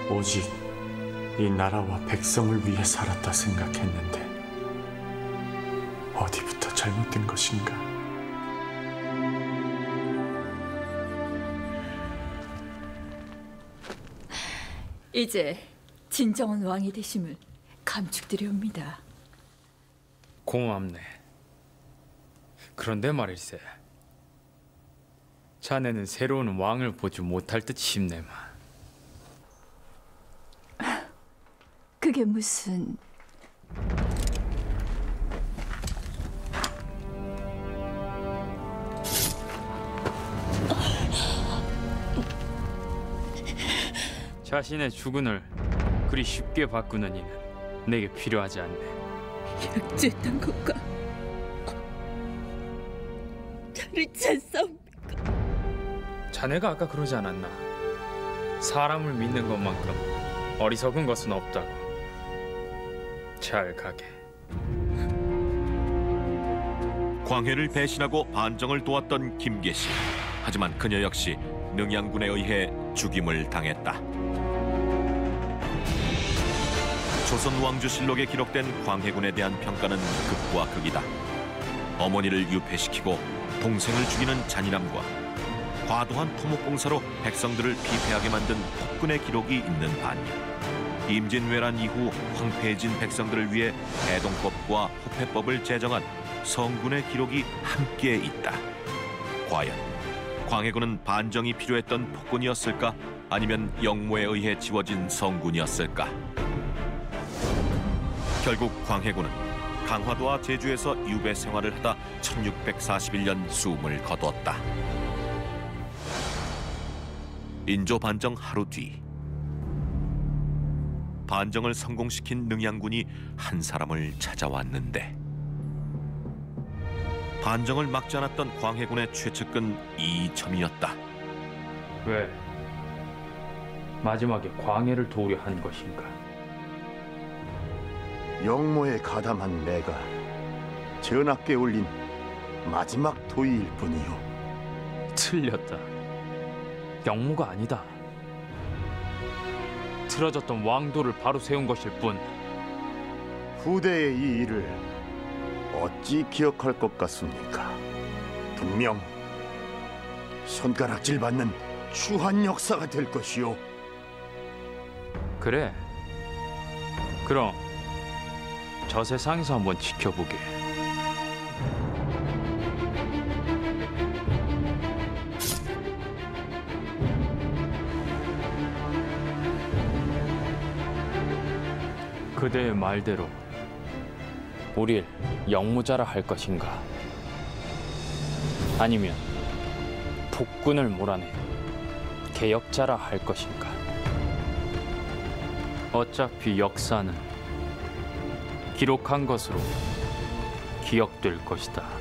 Speaker 3: 오직 이 나라와 백성을 위해 살았다 생각했는데 어디부터 잘못된 것인가?
Speaker 5: 이제 진정한 왕이 되심을 감축드리옵니다.
Speaker 2: 고맙네. 그런데 말일세, 자네는 새로운 왕을 보지 못할 듯 싶네만.
Speaker 5: 그게 무슨...
Speaker 2: 자신의 주군을 그리 쉽게 바꾸는 이는 내게 필요하지 않네.
Speaker 5: 약주했던 것과 다르지 않사옵니까?
Speaker 2: 자네가 아까 그러지 않았나? 사람을 믿는 것만큼 어리석은 것은 없다고. 잘 가게.
Speaker 1: 광해를 배신하고 반정을 도왔던 김계시. 하지만 그녀 역시 능양군에 의해 죽임을 당했다. 조선 왕조실록에 기록된 광해군에 대한 평가는 극과 극이다. 어머니를 유폐시키고 동생을 죽이는 잔인함과 과도한 토목공사로 백성들을 피폐하게 만든 폭군의 기록이 있는 반면 임진왜란 이후 황폐해진 백성들을 위해 해동법과 호패법을 제정한 성군의 기록이 함께 있다. 과연 광해군은 반정이 필요했던 폭군이었을까? 아니면 영모에 의해 지워진 성군이었을까? 결국 광해군은 강화도와 제주에서 유배 생활을 하다 1641년 숨을 거두었다. 인조 반정 하루 뒤, 반정을 성공시킨 능양군이 한 사람을 찾아왔는데 반정을 막지 않았던 광해군의 최측근 이첨이었다.
Speaker 2: 왜? 마지막에 광해를 도우려 한 것인가?
Speaker 6: 영모에 가담한 내가 전하께 올린 마지막 도의일 뿐이요.
Speaker 2: 틀렸다. 영모가 아니다. 틀어졌던 왕도를 바로 세운 것일 뿐.
Speaker 6: 후대의 이 일을 어찌 기억할 것 같습니까? 분명 손가락질 받는 추한 역사가 될 것이오.
Speaker 2: 그래. 그럼 저 세상에서 한번 지켜보게. 그대의 말대로 우릴 영무자라 할 것인가? 아니면 폭군을 몰아내 개혁자라 할 것인가? 어차피 역사는 기록한 것으로 기억될 것이다.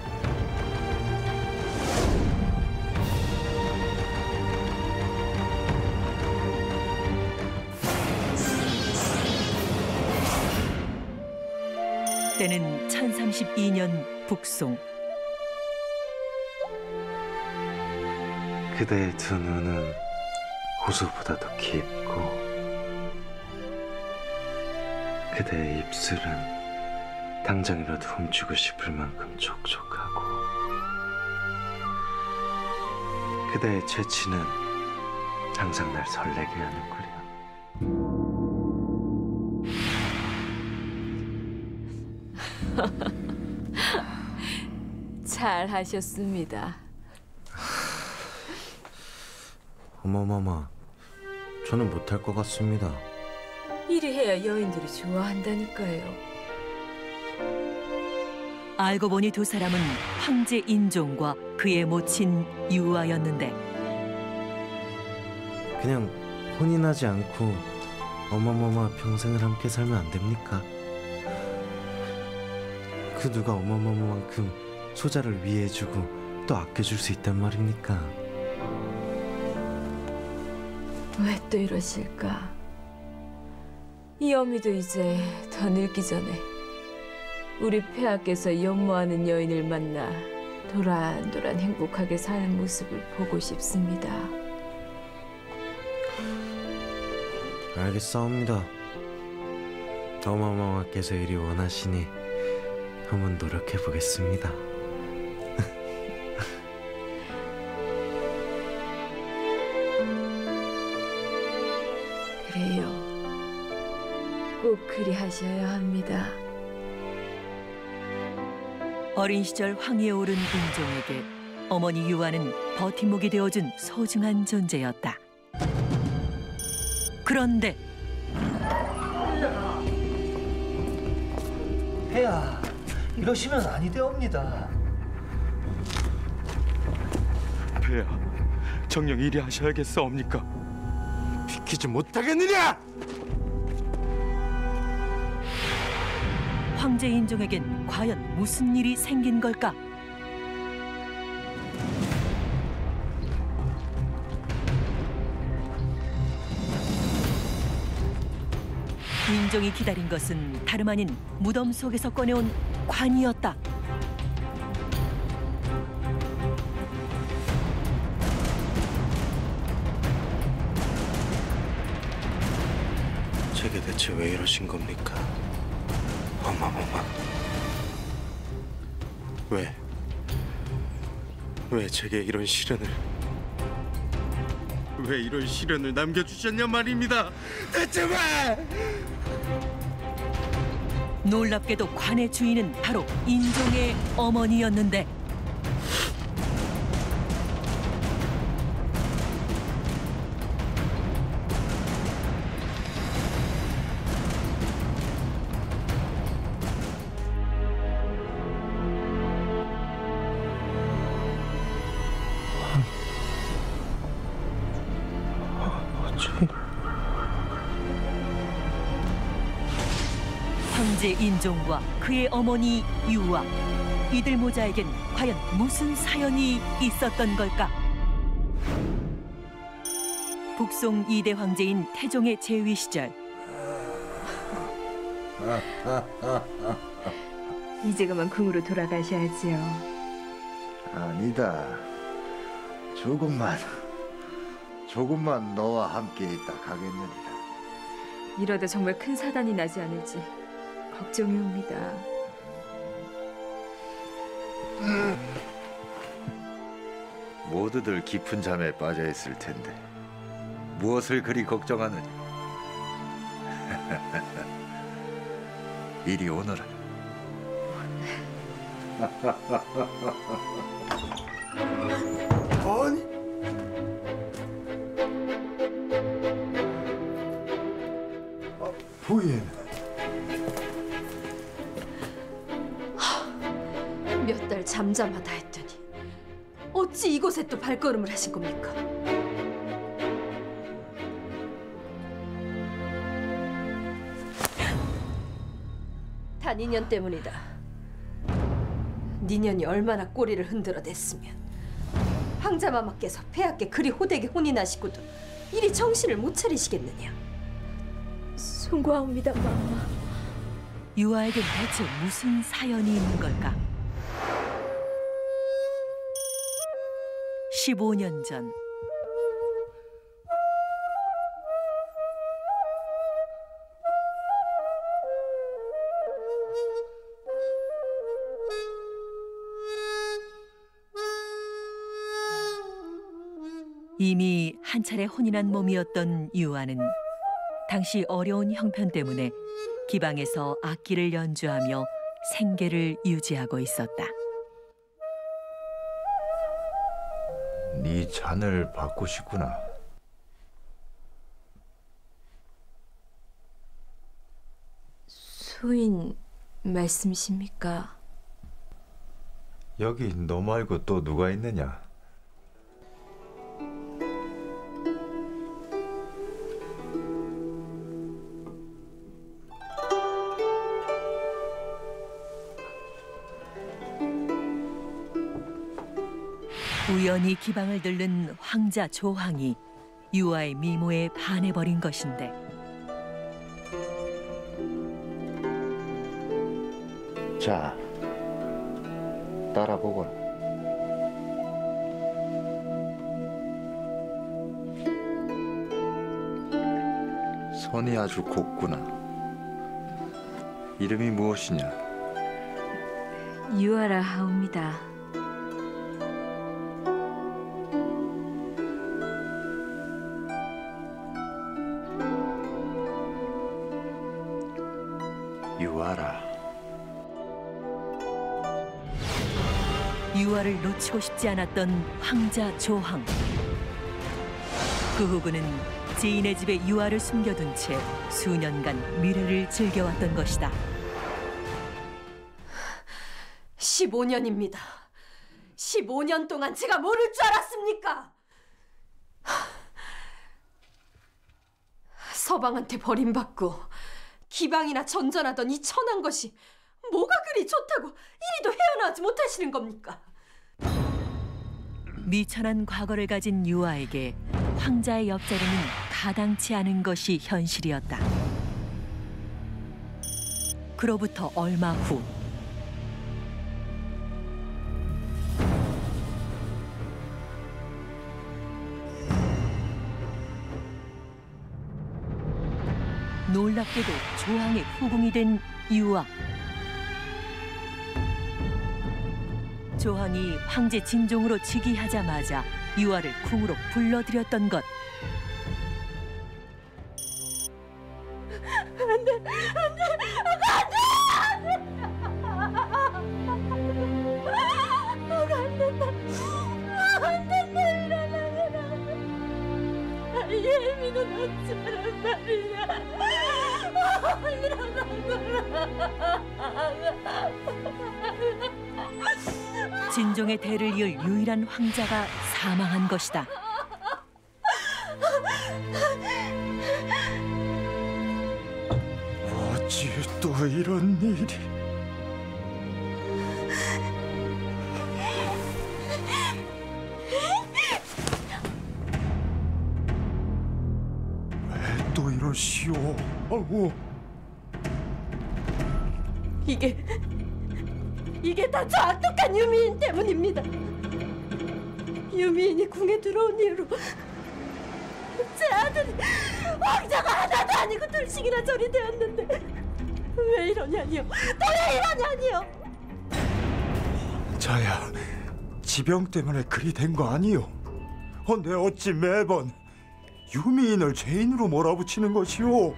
Speaker 10: 때는 1032년 북송.
Speaker 11: 그대의 두 눈은 호수보다도 깊고 그대의 입술은 당장이라도 훔치고 싶을 만큼 촉촉하고 그대의 재치는 항상 날 설레게 하는구려.
Speaker 5: 잘 하셨습니다.
Speaker 11: 어머마마, 저는 못할 것 같습니다.
Speaker 5: 이리 해야 여인들이 좋아한다니까요.
Speaker 10: 알고 보니 두 사람은 황제 인종과 그의 모친 유아였는데
Speaker 11: 그냥 혼인하지 않고 어머마마 평생을 함께 살면 안 됩니까? 그 누가 어머마마만큼 소자를 위해주고 또 아껴줄 수 있단 말입니까?
Speaker 5: 왜 또 이러실까? 이 어미도 이제 더 늙기 전에 우리 폐하께서 연모하는 여인을 만나 도란도란 행복하게 사는 모습을 보고 싶습니다.
Speaker 11: 알겠사옵니다. 어머마마께서 이리 원하시니 한번 노력해 보겠습니다.
Speaker 5: 그래요. 꼭 그리 하셔야 합니다.
Speaker 10: 어린 시절 황위에 오른 인종에게 어머니 유아는 버팀목이 되어준 소중한 존재였다. 그런데
Speaker 12: 폐하, 이러시면 아니 되옵니다.
Speaker 3: 폐하, 정녕 이리 하셔야겠사옵니까?
Speaker 6: 비키지 못하겠느냐?
Speaker 10: 황제 인종에겐 과연 무슨 일이 생긴 걸까? 인종이 기다린 것은 다름 아닌 무덤 속에서 꺼내온 관이었다.
Speaker 11: 제게 대체 왜 이러신 겁니까? 어마어마. 왜 제게 이런 시련을 남겨주셨냐 말입니다. 대체 왜?
Speaker 10: 놀랍게도 관의 주인은 바로 인종의 어머니였는데 황제 인종과 그의 어머니 유아, 이들 모자에겐 과연 무슨 사연이 있었던 걸까? 북송 2대 황제인 태종의 재위 시절
Speaker 5: 이제 그만 궁으로 돌아가셔야지요.
Speaker 6: 아니다. 조금만 너와 함께 있다 가겠느니라.
Speaker 13: 이러다 정말 큰 사단이 나지 않을지 걱정이 옵니다.
Speaker 14: 모두들 깊은 잠에 빠져 있을 텐데 무엇을 그리 걱정하느냐? 이리 오너라.
Speaker 6: 아니, 부인.
Speaker 5: 몇 달 잠잠하다 했더니 어찌 이곳에 또 발걸음을 하신 겁니까? 다 니년 때문이다. 니년이 얼마나 꼬리를 흔들어댔으면 황자마마께서 폐하께 그리 호되게 혼이 나시고도 이리 정신을 못 차리시겠느냐.
Speaker 13: 송구하옵니다, 마마.
Speaker 10: 유아에겐 대체 무슨 사연이 있는 걸까? 15년 전 이미 한 차례 혼이 난 몸이었던 유아는 당시 어려운 형편 때문에 기방에서 악기를 연주하며 생계를 유지하고 있었다.
Speaker 14: 네 잔을 받고 싶구나.
Speaker 5: 소인 말씀이십니까?
Speaker 14: 여기 너 말고 또 누가 있느냐?
Speaker 10: 우연히 기방을 들른 황자 조항이 유아의 미모에 반해버린 것인데
Speaker 14: 자, 따라보거라. 손이 아주 곱구나. 이름이 무엇이냐?
Speaker 13: 유아라 하옵니다.
Speaker 14: 유아라.
Speaker 10: 유아를 놓치고 싶지 않았던 황자 조항. 그 후 그는 지인의 집에 유아를 숨겨둔 채 수년간 미래를 즐겨왔던 것이다.
Speaker 5: 15년입니다. 15년 동안 제가 모를 줄 알았습니까? 서방한테 버림받고 기방이나 전전하던 이 천한 것이 뭐가 그리 좋다고 이리도 헤어나오지 못하시는 겁니까?
Speaker 10: 미천한 과거를 가진 유아에게 황자의 옆자리는 가당치 않은 것이 현실이었다. 그로부터 얼마 후 놀랍게도 조항의 후궁이 된 유아. 조항이 황제 진종으로 즉위하자마자 유아를 궁으로 불러들였던 것.
Speaker 5: 안돼, 안돼, 예민은 어쩌란 말이야.
Speaker 10: 진종의 대를 이을 유일한 황자가 사망한 것이다.
Speaker 6: 어찌 또 이런 일이? 왜 또 이러시오? 아우.
Speaker 5: 이게 다 저 악독한 유미인 때문입니다. 유미인이 궁에 들어온 이후로 제 아들이 왕자가 하나도 아니고 둘씩이나 절이 되었는데 왜 이러냐니요? 또 왜 이러냐니요?
Speaker 15: 자야, 지병 때문에 그리 된 거 아니요? 근데 어찌 매번 유미인을 죄인으로 몰아붙이는 것이오?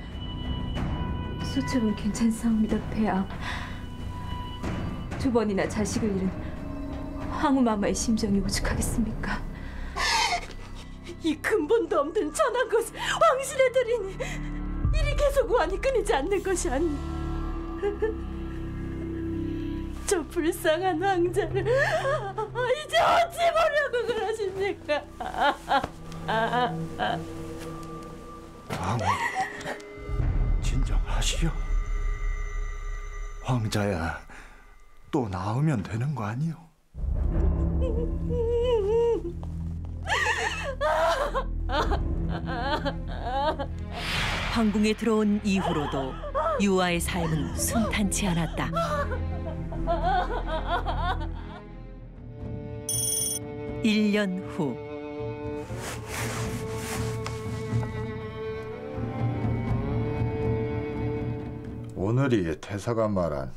Speaker 13: 수첩은 괜찮사옵니다, 폐하. 2번이나 자식을 잃은 황후마마의 심정이 오죽하겠습니까?
Speaker 5: 이 근본도 없는 천한 것을 왕실에 들이니 이리 계속 우환이 끊이지 않는 것이 아니. 저 불쌍한 왕자를 이제 어찌 보려고 그러십니까?
Speaker 15: 왕후, 진정하시오. 황자야, 또 나으면 되는 거 아니오?
Speaker 10: 황궁에 들어온 이후로도 유아의 삶은 순탄치 않았다. 1년 후
Speaker 15: 오늘이 태사가 말한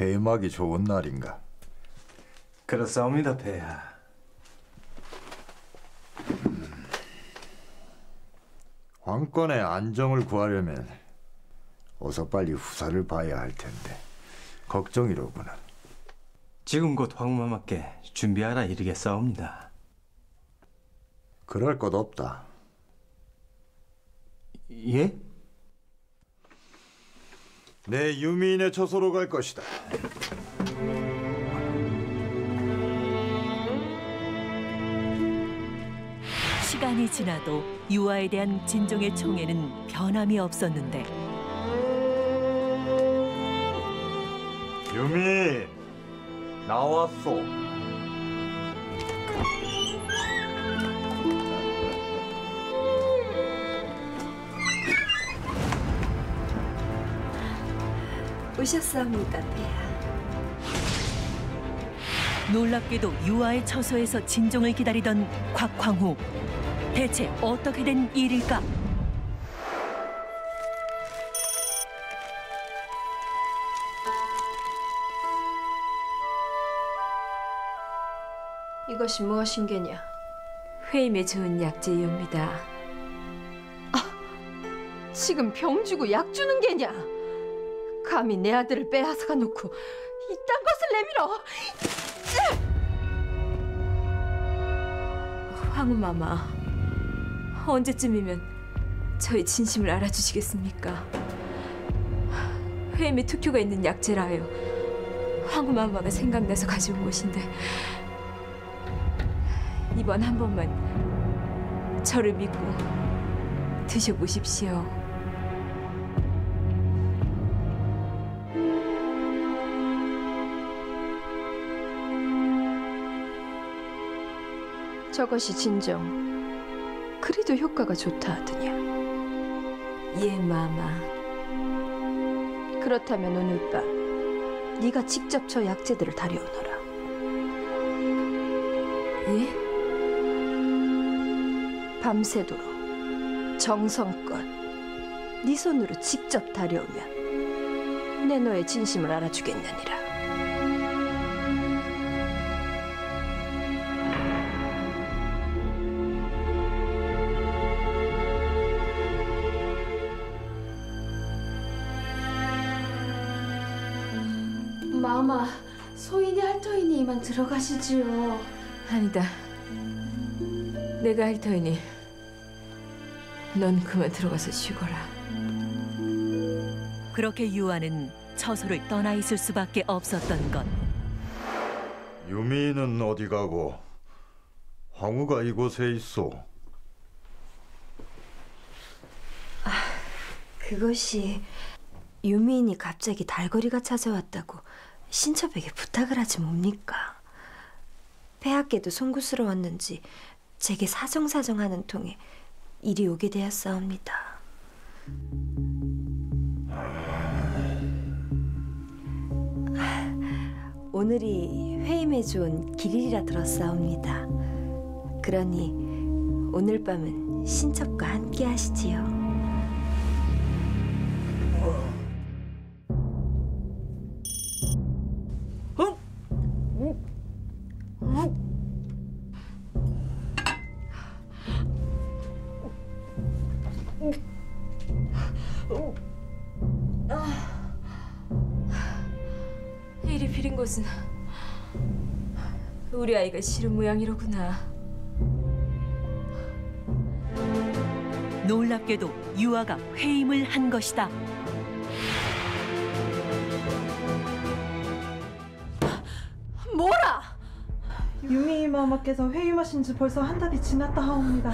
Speaker 15: 회막이 좋은 날인가?
Speaker 11: 그렇사옵니다, 폐하.
Speaker 15: 왕권의 안정을 구하려면 어서 빨리 후사를 봐야 할 텐데 걱정이로구나.
Speaker 11: 지금 곧 황후마마께 준비하라 이르겠사옵니다.
Speaker 15: 그럴 것 없다.
Speaker 11: 예?
Speaker 15: 내 유미인의 처소로 갈 것이다.
Speaker 10: 시간이 지나도 유아에 대한 진종의 총애는 변함이 없었는데
Speaker 15: 유미인, 나왔소.
Speaker 13: 오셨사옵니다, 폐하.
Speaker 10: 놀랍게도 유아의 처소에서 진종을 기다리던 곽황후. 대체 어떻게 된 일일까?
Speaker 5: 이것이 무엇인게냐?
Speaker 13: 회임에 좋은 약재이옵니다.
Speaker 5: 지금 병 주고 약 주는 게냐? 감히 내 아들을 빼앗아가 놓고 이딴 것을 내밀어!
Speaker 13: 황후마마, 언제쯤이면 저희 진심을 알아주시겠습니까? 회임에 투표가 있는 약재라 하여 황후마마가 생각나서 가져온 것인데 이번 한 번만 저를 믿고 드셔보십시오.
Speaker 5: 저것이 진정 그리도 효과가 좋다 하더냐?
Speaker 13: 예, 마마.
Speaker 5: 그렇다면 오늘 밤 네가 직접 저 약재들을 다려오너라.
Speaker 13: 예?
Speaker 5: 밤새도록 정성껏 네 손으로 직접 다려오면 내 너의 진심을 알아주겠느니라.
Speaker 16: 마마, 소인이 할터이니 이만 들어가시지요.
Speaker 13: 아니다. 내가 할 터이니 넌 그만 들어가서 쉬거라.
Speaker 10: 그렇게 유아는 처소를 떠나 있을 수밖에 없었던 것.
Speaker 15: 유미인은 어디 가고 황후가 이곳에 있어?
Speaker 5: 그것이 유미인이 갑자기 달거리가 찾아왔다고 신첩에게 부탁을 하지 뭡니까? 폐하께도 송구스러웠는지 제게 사정사정하는 통에 이리 오게 되었사옵니다. 오늘이 회임에 좋은 길일이라 들었사옵니다. 그러니 오늘 밤은
Speaker 13: 신첩과 함께 하시지요. 이리 비린 곳은 우리 아이가 싫은 모양이로구나.
Speaker 10: 놀랍게도 유아가 회임을 한 것이다.
Speaker 5: 뭐라?
Speaker 17: 유미 마마께서 회임하신 지 벌써 한 달이 지났다 하옵니다.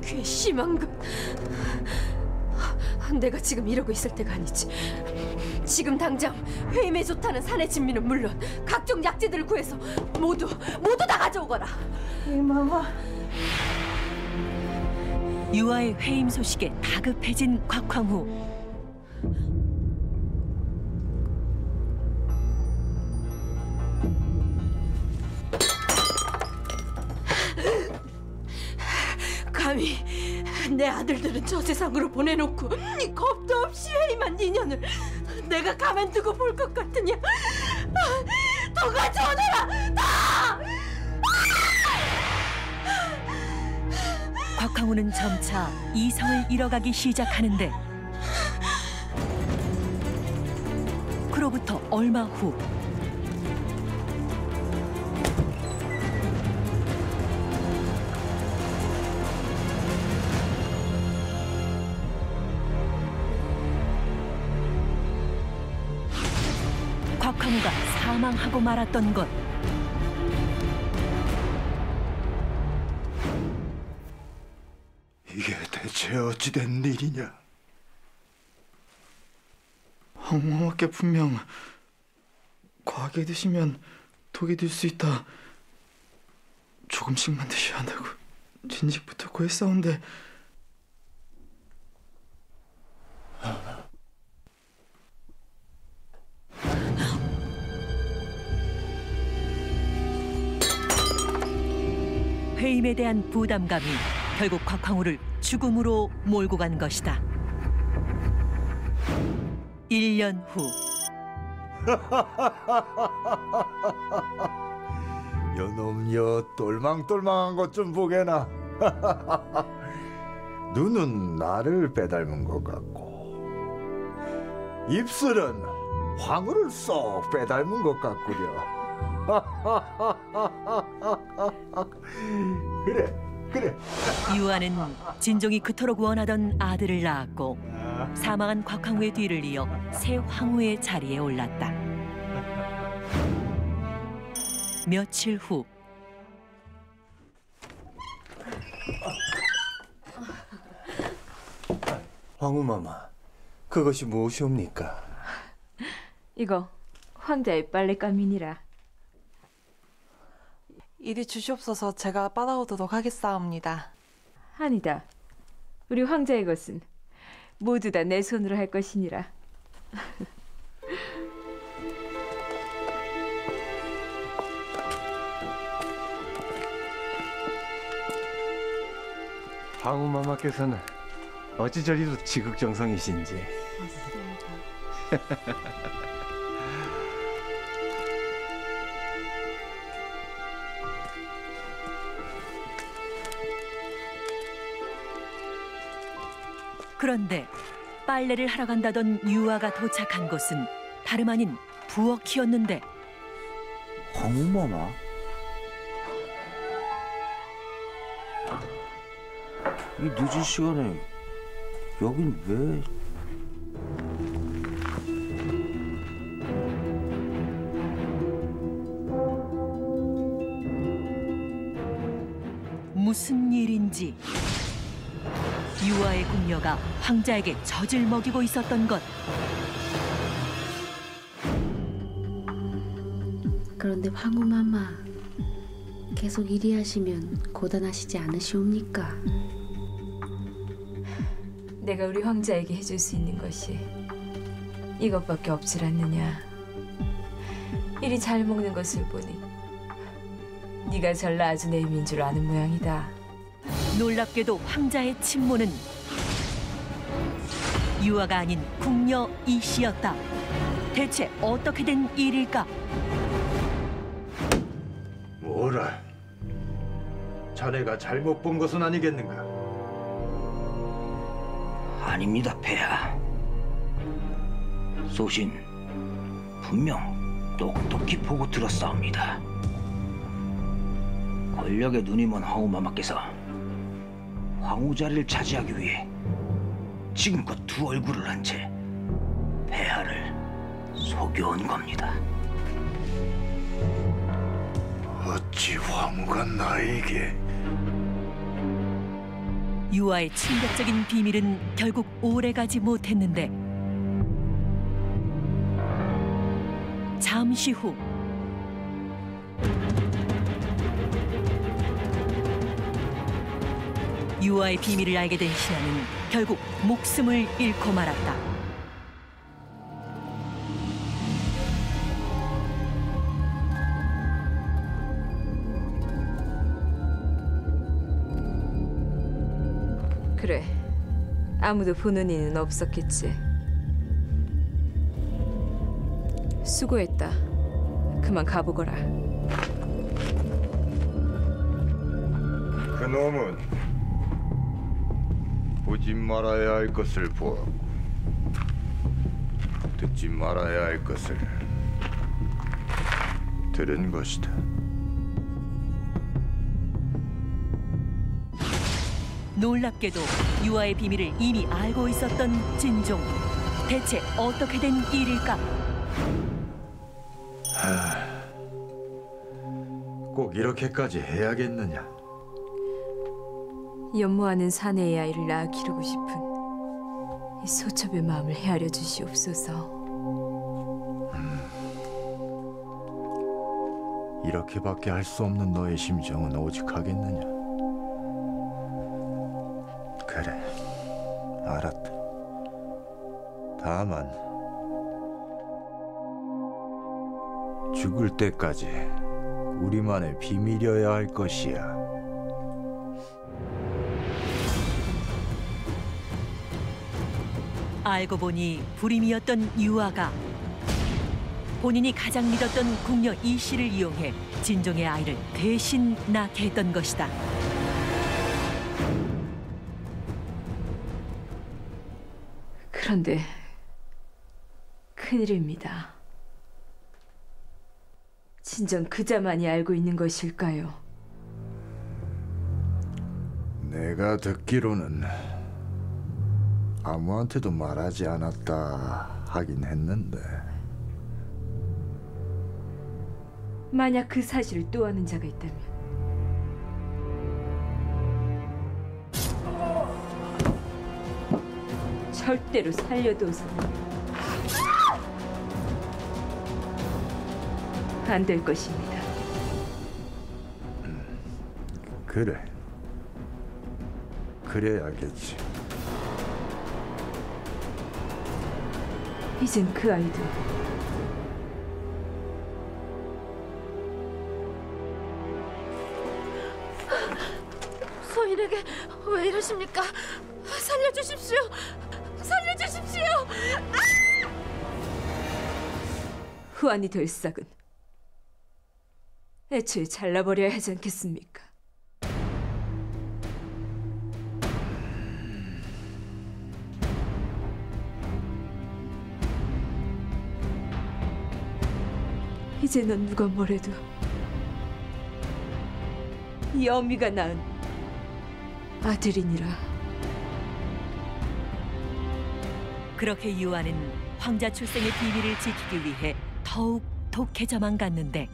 Speaker 5: 괘씸한 것. 내가 지금 이러고 있을 때가 아니지. 지금 당장 회임에 좋다는 산의 진미는 물론 각종 약재들을 구해서 모두 다 가져오거라.
Speaker 17: 마마.
Speaker 10: 유아의 회임 소식에 다급해진 곽황후.
Speaker 5: 감히 내 아들들은 저 세상으로 보내놓고 겁도 없이 회임한 인연을 내가 가만두고 볼 것 같으냐? 더 가져오너라! 다!
Speaker 10: 곽황후는 점차 이성을 잃어가기 시작하는데 그로부터 얼마 후 곽황후가 사망하고 말았던 것.
Speaker 15: 이게 대체 어찌된 일이냐?
Speaker 18: 황후마마께 분명 과하게 드시면 독이 들 수 있다. 조금씩만 드셔야 한다고 진즉부터 고했사온데.
Speaker 10: 회임에 대한 부담감이 결국 곽황후를 죽음으로 몰고 간 것이다. 1년 후.
Speaker 15: 여놈여 똘망똘망한 것 좀 보게나. 눈은 나를 빼닮은 것 같고 입술은 황후를 쏙 빼닮은 것 같구려. 그래.
Speaker 10: 유아는 진종이 그토록 원하던 아들을 낳았고 사망한 곽황후의 뒤를 이어 새 황후의 자리에 올랐다. 며칠 후.
Speaker 11: 황후마마, 그것이 무엇이옵니까?
Speaker 13: 이거 황자의 빨랫감이니라.
Speaker 17: 이리 주시옵소서. 제가 받아오도록 하겠사옵니다.
Speaker 13: 아니다. 우리 황자의 것은 모두 다 내 손으로 할 것이니라.
Speaker 11: 황후마마께서는 어찌 저리도 지극정성이신지.
Speaker 10: 그런데 빨래를 하러 간다던 유아가 도착한 곳은 다름 아닌 부엌이었는데.
Speaker 11: 황후마마? 이 늦은 시간에 여긴 왜?
Speaker 10: 무슨 일인지 유아의 궁녀가 황자에게 젖을 먹이고 있었던 것.
Speaker 19: 그런데 황후마마, 계속 이리 하시면 고단하시지 않으시옵니까?
Speaker 13: 내가 우리 황자에게 해줄 수 있는 것이 이것밖에 없질 않느냐. 이리 잘 먹는 것을 보니 네가 절 낳아준 애미인 줄 아는 모양이다.
Speaker 10: 놀랍게도 황자의 친모는 유아가 아닌 궁녀 이씨였다. 대체 어떻게 된 일일까?
Speaker 15: 뭐라? 자네가 잘못 본 것은 아니겠는가?
Speaker 20: 아닙니다, 폐하. 소신 분명 똑똑히 보고 들었사옵니다. 권력에 눈이 먼 황후마마께서 황후 자리를 차지하기 위해 지금껏 두 얼굴을 한 채 폐하를 속여온 겁니다.
Speaker 15: 어찌 황후가 나에게...
Speaker 10: 유아의 충격적인 비밀은 결국 오래가지 못했는데 잠시 후 유아의 비밀을 알게 된 신하는 결국 목숨을 잃고 말았다.
Speaker 13: 그래, 아무도 보는 이는 없었겠지. 수고했다. 그만 가보거라.
Speaker 15: 그놈은 보지 말아야 할 것을 보았고 듣지 말아야 할 것을 들은 것이다.
Speaker 10: 놀랍게도 유아의 비밀을 이미 알고 있었던 진종. 대체 어떻게 된 일일까?
Speaker 15: 꼭 이렇게까지 해야겠느냐?
Speaker 13: 연모하는 사내의 아이를 낳아 기르고 싶은 이 소첩의 마음을 헤아려 주시옵소서.
Speaker 15: 이렇게밖에 할 수 없는 너의 심정은 오직하겠느냐? 그래, 알았다. 다만 죽을 때까지 우리만의 비밀이어야 할 것이야.
Speaker 10: 알고 보니 불임이었던 유아가 본인이 가장 믿었던 궁녀 이씨를 이용해 진종의 아이를 대신 낳게 했던 것이다.
Speaker 13: 그런데 큰일입니다. 진정 그자만이 알고 있는 것일까요?
Speaker 15: 내가 듣기로는 아무한테도 말하지 않았다 하긴 했는데,
Speaker 13: 만약 그 사실을 또 아는 자가 있다면 절대로 살려둬서 안 될 것입니다.
Speaker 15: 그래, 그래야겠지.
Speaker 13: 이젠 그 아이도
Speaker 16: 소인에게 왜 이러십니까? 살려주십시오. 살려주십시오.
Speaker 13: 후환이 될 싹은 애초에 잘라버려야 하지 않겠습니까? 이제 넌 누가 뭐래도 이 어미가 낳은 아들이니라.
Speaker 10: 그렇게 유아는 황자 출생의 비밀을 지키기 위해 더욱 독해져만 갔는데,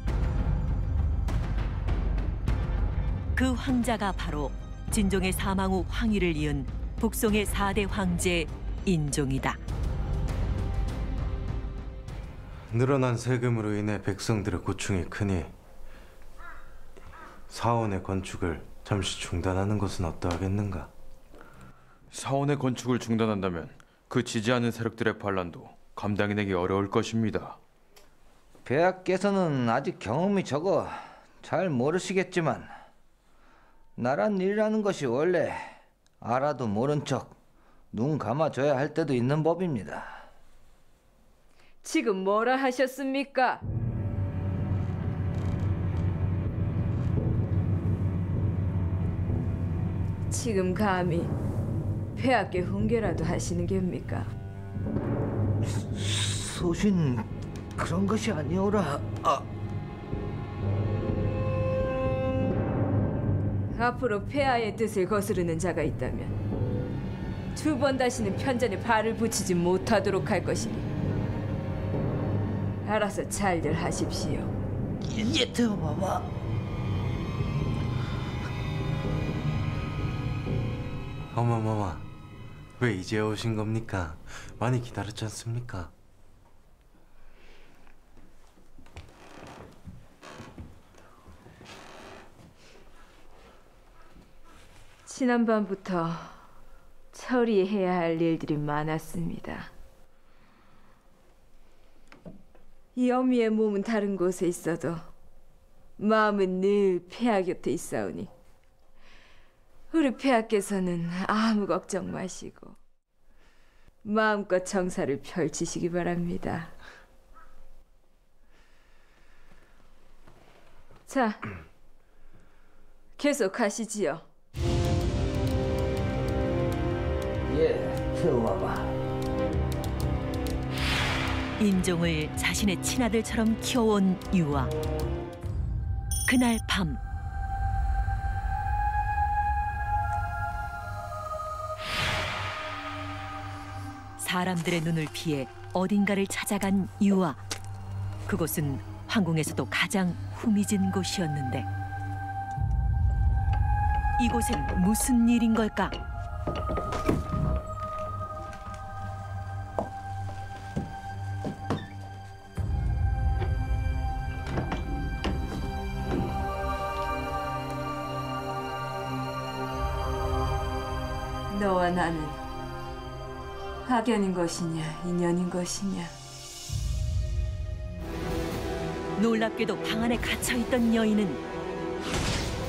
Speaker 10: 그 황자가 바로 진종의 사망 후 황위를 이은 북송의 4대 황제 인종이다.
Speaker 11: 늘어난 세금으로 인해 백성들의 고충이 크니 사원의 건축을 잠시 중단하는 것은 어떠하겠는가?
Speaker 21: 사원의 건축을 중단한다면 그 지지하는 세력들의 반란도 감당해내기 어려울 것입니다.
Speaker 20: 폐하께서는 아직 경험이 적어 잘 모르시겠지만
Speaker 12: 나란 일이라는 것이 원래 알아도 모른 척 눈 감아줘야 할 때도 있는 법입니다.
Speaker 13: 지금 뭐라 하셨습니까? 지금 감히 폐하께 훈계라도 하시는 겁니까?
Speaker 12: 소신 그런 것이 아니오라.
Speaker 13: 앞으로 폐하의 뜻을 거스르는 자가 있다면 두 번 다시는 편전에 발을 붙이지 못하도록 할 것이니 알아서 잘들 하십시오.
Speaker 12: 예, 대마마.
Speaker 11: 어머머머, 왜 이제 오신 겁니까? 많이 기다렸지 않습니까?
Speaker 13: 지난밤부터 처리해야 할 일들이 많았습니다. 이 어미의 몸은 다른 곳에 있어도 마음은 늘 폐하 곁에 있사오니 우리 폐하께서는 아무 걱정 마시고 마음껏 정사를 펼치시기 바랍니다. 자, 계속 하시지요.
Speaker 12: 예, 태우마마.
Speaker 10: 인종을 자신의 친아들처럼 키워온 유아. 그날 밤 사람들의 눈을 피해 어딘가를 찾아간 유아. 그곳은 황궁에서도 가장 후미진 곳이었는데 이곳엔 무슨 일인 걸까?
Speaker 13: 너와 나는 악연인 것이냐 인연인 것이냐.
Speaker 10: 놀랍게도 방 안에 갇혀있던 여인은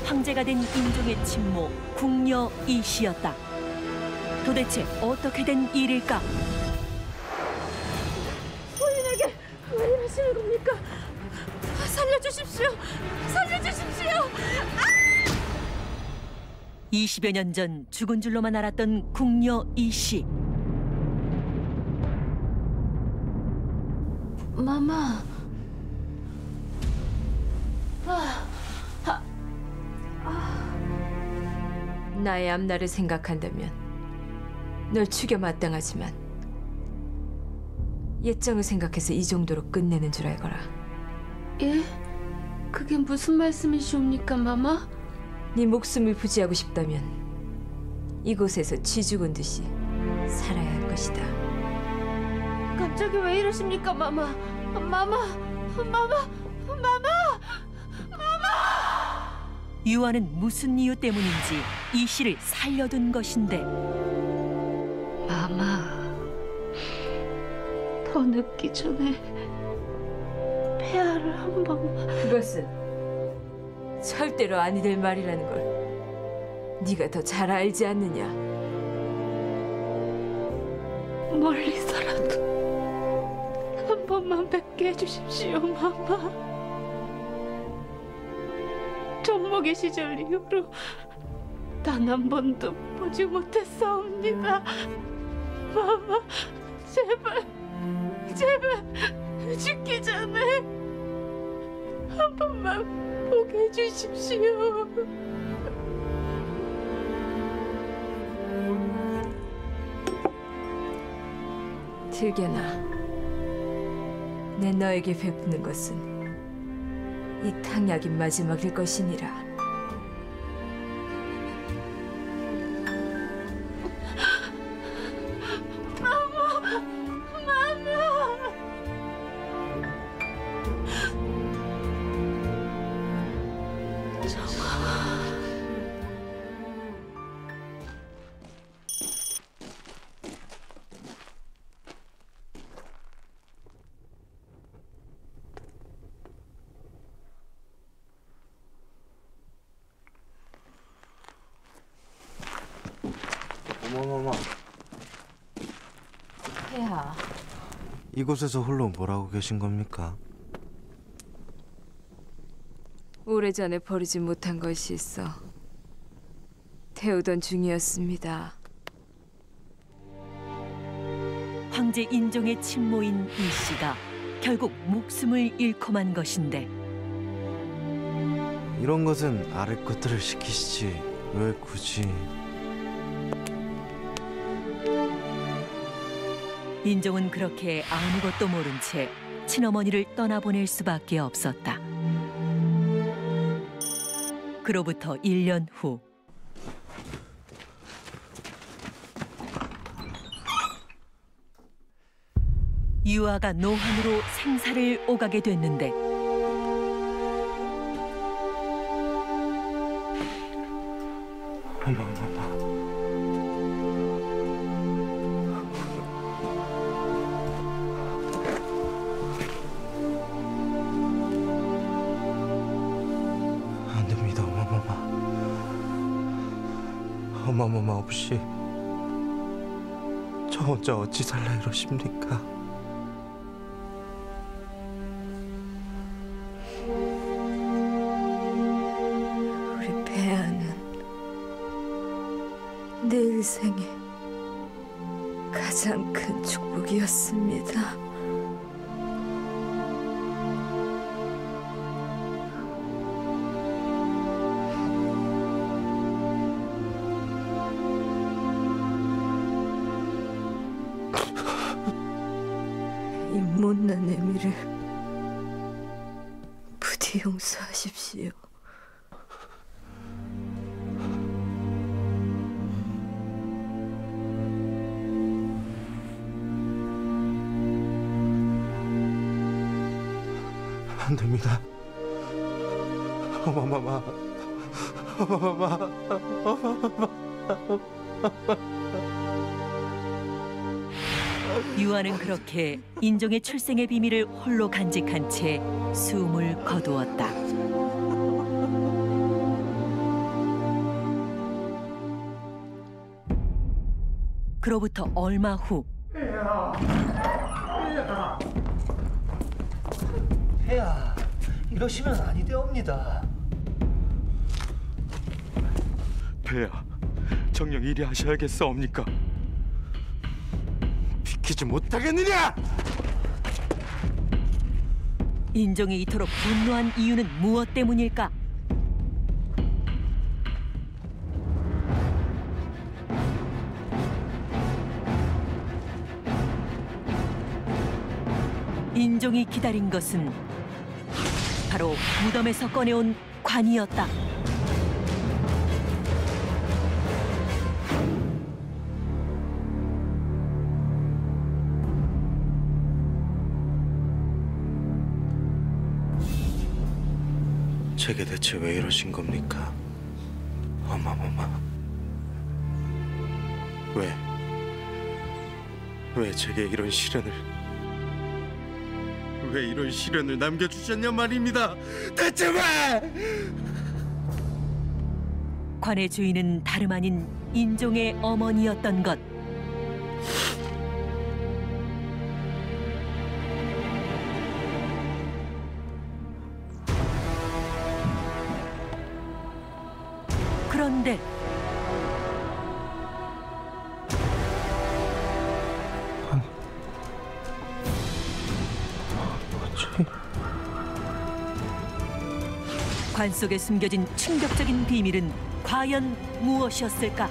Speaker 10: 황제가 된 인종의 친모 궁녀 이씨였다. 도대체 어떻게 된 일일까?
Speaker 16: 부인에게 왜 이러시는 겁니까? 살려주십시오! 살려주십시오!
Speaker 10: 20여 년 전 죽은 줄로만 알았던 궁녀 이씨.
Speaker 16: 마마.
Speaker 13: 나의 앞날을 생각한다면 널 죽여 마땅하지만 예정을 생각해서 이 정도로 끝내는 줄 알거라.
Speaker 16: 예? 그게 무슨 말씀이시옵니까, 마마?
Speaker 13: 네 목숨을 부지하고 싶다면 이곳에서 쥐 죽은 듯이 살아야 할 것이다.
Speaker 16: 갑자기 왜 이러십니까, 마마? 마마! 마마! 마마!
Speaker 10: 유아는 무슨 이유 때문인지 이씨를 살려둔 것인데
Speaker 16: 마마, 더 늦기 전에 폐하를 한 번만.
Speaker 13: 그것은 절대로 아니 될 말이라는 걸 네가 더 잘 알지 않느냐.
Speaker 16: 멀리서라도 한 번만 뵙게 해주십시오, 마마. 정목의 시절 이후로 단 한 번도 보지 못했사옵니다. 마마, 제발, 제발 죽기 전에 한 번만 보게 해주십시오.
Speaker 13: 들겨나, 내 너에게 베푸는 것은 이 탕약이 마지막일 것이니라.
Speaker 16: 마마, 마마. 정아.
Speaker 11: 어머머머.
Speaker 5: 폐하.
Speaker 11: 이곳에서 홀로 뭐라고 계신 겁니까?
Speaker 13: 오래전에 버리지 못한 것이 있어 태우던 중이었습니다.
Speaker 10: 황제 인종의 친모인 이 씨가 결국 목숨을 잃고만 것인데
Speaker 11: 이런 것은 아래 것들을 시키시지 왜 굳이?
Speaker 10: 인종은 그렇게 아무것도 모른 채 친어머니를 떠나보낼 수밖에 없었다. 그로부터 1년 후 유아가 노환으로 생사를 오가게 됐는데
Speaker 11: 안 됩니다, 어머머마. 어머머마 없이 저 혼자 어찌 살라 이러십니까?
Speaker 13: 우리 폐하는 내 일생에 가장 큰 축복이었습니다. 이 못난 애미를 부디 용서하십시오.
Speaker 11: 안 됩니다. 어머머마. 어머머마.
Speaker 10: 유아는 그렇게 인종의 출생의 비밀을 홀로 간직한 채 숨을 거두었다. 그로부터 얼마 후
Speaker 12: 폐하, 이러시면 아니 되옵니다.
Speaker 3: 폐하, 정녕 이리 하셔야겠사옵니까? 비키지 못하겠느냐?
Speaker 10: 인종이 이토록 분노한 이유는 무엇 때문일까? 인종이 기다린 것은 바로 무덤에서 꺼내온 관이었다.
Speaker 11: 제게 대체 왜 이러신 겁니까? 어머머마. 왜 제게 이런 시련을 왜 이런 시련을 남겨주셨냐 말입니다. 대체 왜?
Speaker 10: 관의 주인은 다름 아닌 인종의 어머니였던 것. 그런데 관 속에 숨겨진 충격적인 비밀은 과연 무엇이었을까?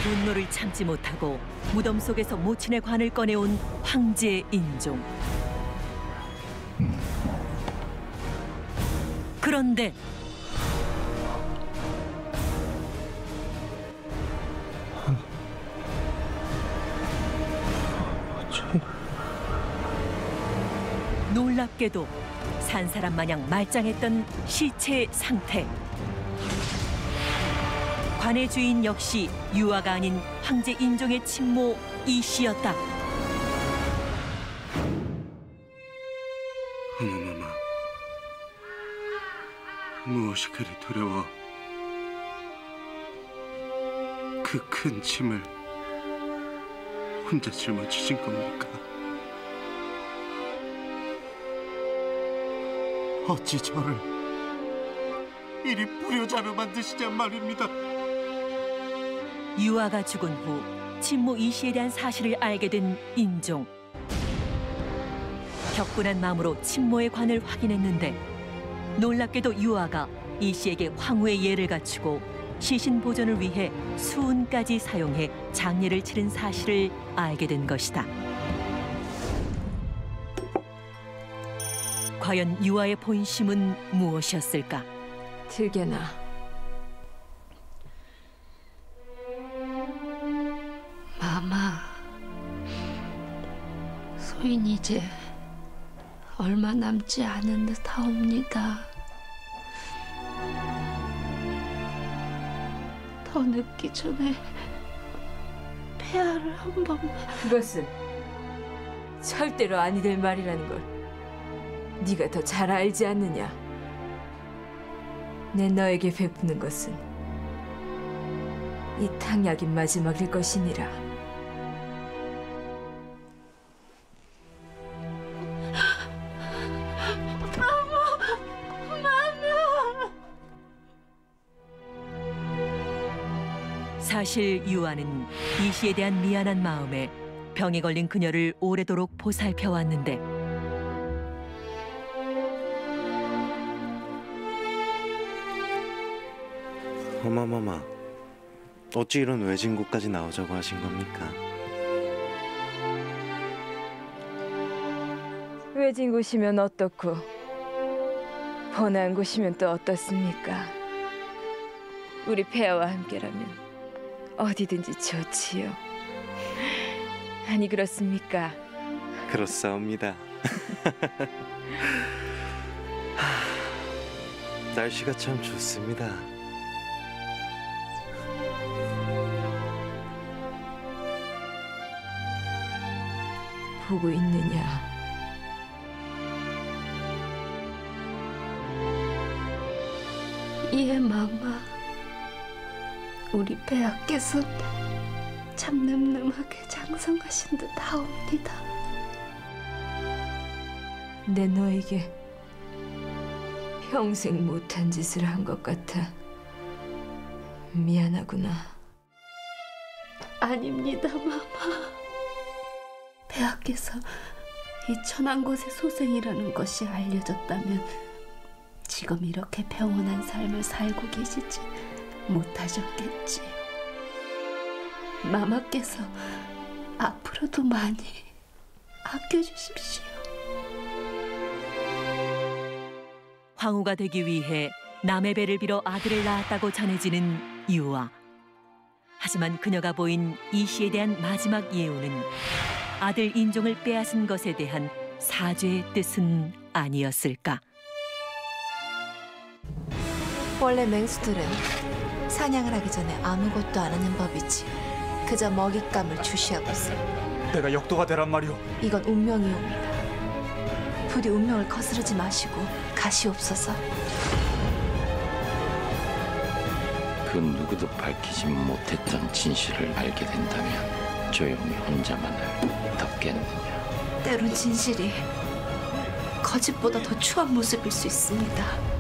Speaker 10: 분노를 참지 못하고 무덤 속에서 모친의 관을 꺼내온 황제 인종. 그런데 놀랍게도 산 사람 마냥 말짱했던 시체 상태. 관의 주인 역시 유아가 아닌 황제 인종의 친모 이 씨였다.
Speaker 11: 어머머마.
Speaker 4: 무엇이 그리 두려워? 그 큰 짐을 혼자 짊어지신 겁니까? 어찌 저를 이리 불효자로 만드시냔 말입니다.
Speaker 10: 유아가 죽은 후 친모 이씨에 대한 사실을 알게 된 인종. 격분한 마음으로 친모의 관을 확인했는데 놀랍게도 유아가 이씨에게 황후의 예를 갖추고 시신 보존을 위해 수은까지 사용해 장례를 치른 사실을 알게 된 것이다. 과연 유아의 본심은 무엇이었을까?
Speaker 13: 들게나.
Speaker 19: 마마, 소인 이제 얼마 남지 않은 듯 하옵니다. 더 늦기 전에 폐하를 한 번만.
Speaker 13: 그것은 절대로 아니 될 말이라는 걸 네가 더 잘 알지 않느냐? 내 너에게 베푸는 것은 이 탕약이 마지막일 것이니라.
Speaker 10: 사실 유아는 이씨에 대한 미안한 마음에 병에 걸린 그녀를 오래도록 보살펴왔는데
Speaker 11: 어마마마, 어찌 이런 외진곳까지 나오자고 하신 겁니까?
Speaker 13: 외진 곳이면 어떻고 번화한 곳이면 또 어떻습니까? 우리 폐하와 함께라면 어디든지 좋지요. 아니 그렇습니까?
Speaker 11: 그렇사옵니다. 날씨가 참 좋습니다.
Speaker 13: 보고 있느냐?
Speaker 19: 예, 마마. 우리 폐하께서 참 늠름하게 장성하신 듯 하옵니다.
Speaker 13: 내 너에게 평생 못한 짓을 한 것 같아 미안하구나.
Speaker 19: 아닙니다, 마마. 폐하께서 이 천한 곳의 소생이라는 것이 알려졌다면 지금 이렇게 평온한 삶을 살고 계시지 못하셨겠지요. 마마께서 앞으로도 많이 아껴주십시오.
Speaker 10: 황후가 되기 위해 남의 배를 빌어 아들을 낳았다고 전해지는 유아. 하지만 그녀가 보인 이씨에 대한 마지막 예우는 아들 인종을 빼앗은 것에 대한 사죄의 뜻은 아니었을까?
Speaker 22: 원래 맹수들은 사냥을 하기 전에 아무것도 안 하는 법이지요. 그저 먹잇감을 주시하고 있어요.
Speaker 18: 내가 역도가 되란 말이오.
Speaker 22: 이건 운명이옵니다. 부디 운명을 거스르지 마시고 가시옵소서.
Speaker 23: 그 누구도 밝히지 못했던 진실을 알게 된다면 조용히 혼자만을 덮겠느냐.
Speaker 22: 때론 진실이 거짓보다 더 추한 모습일 수 있습니다.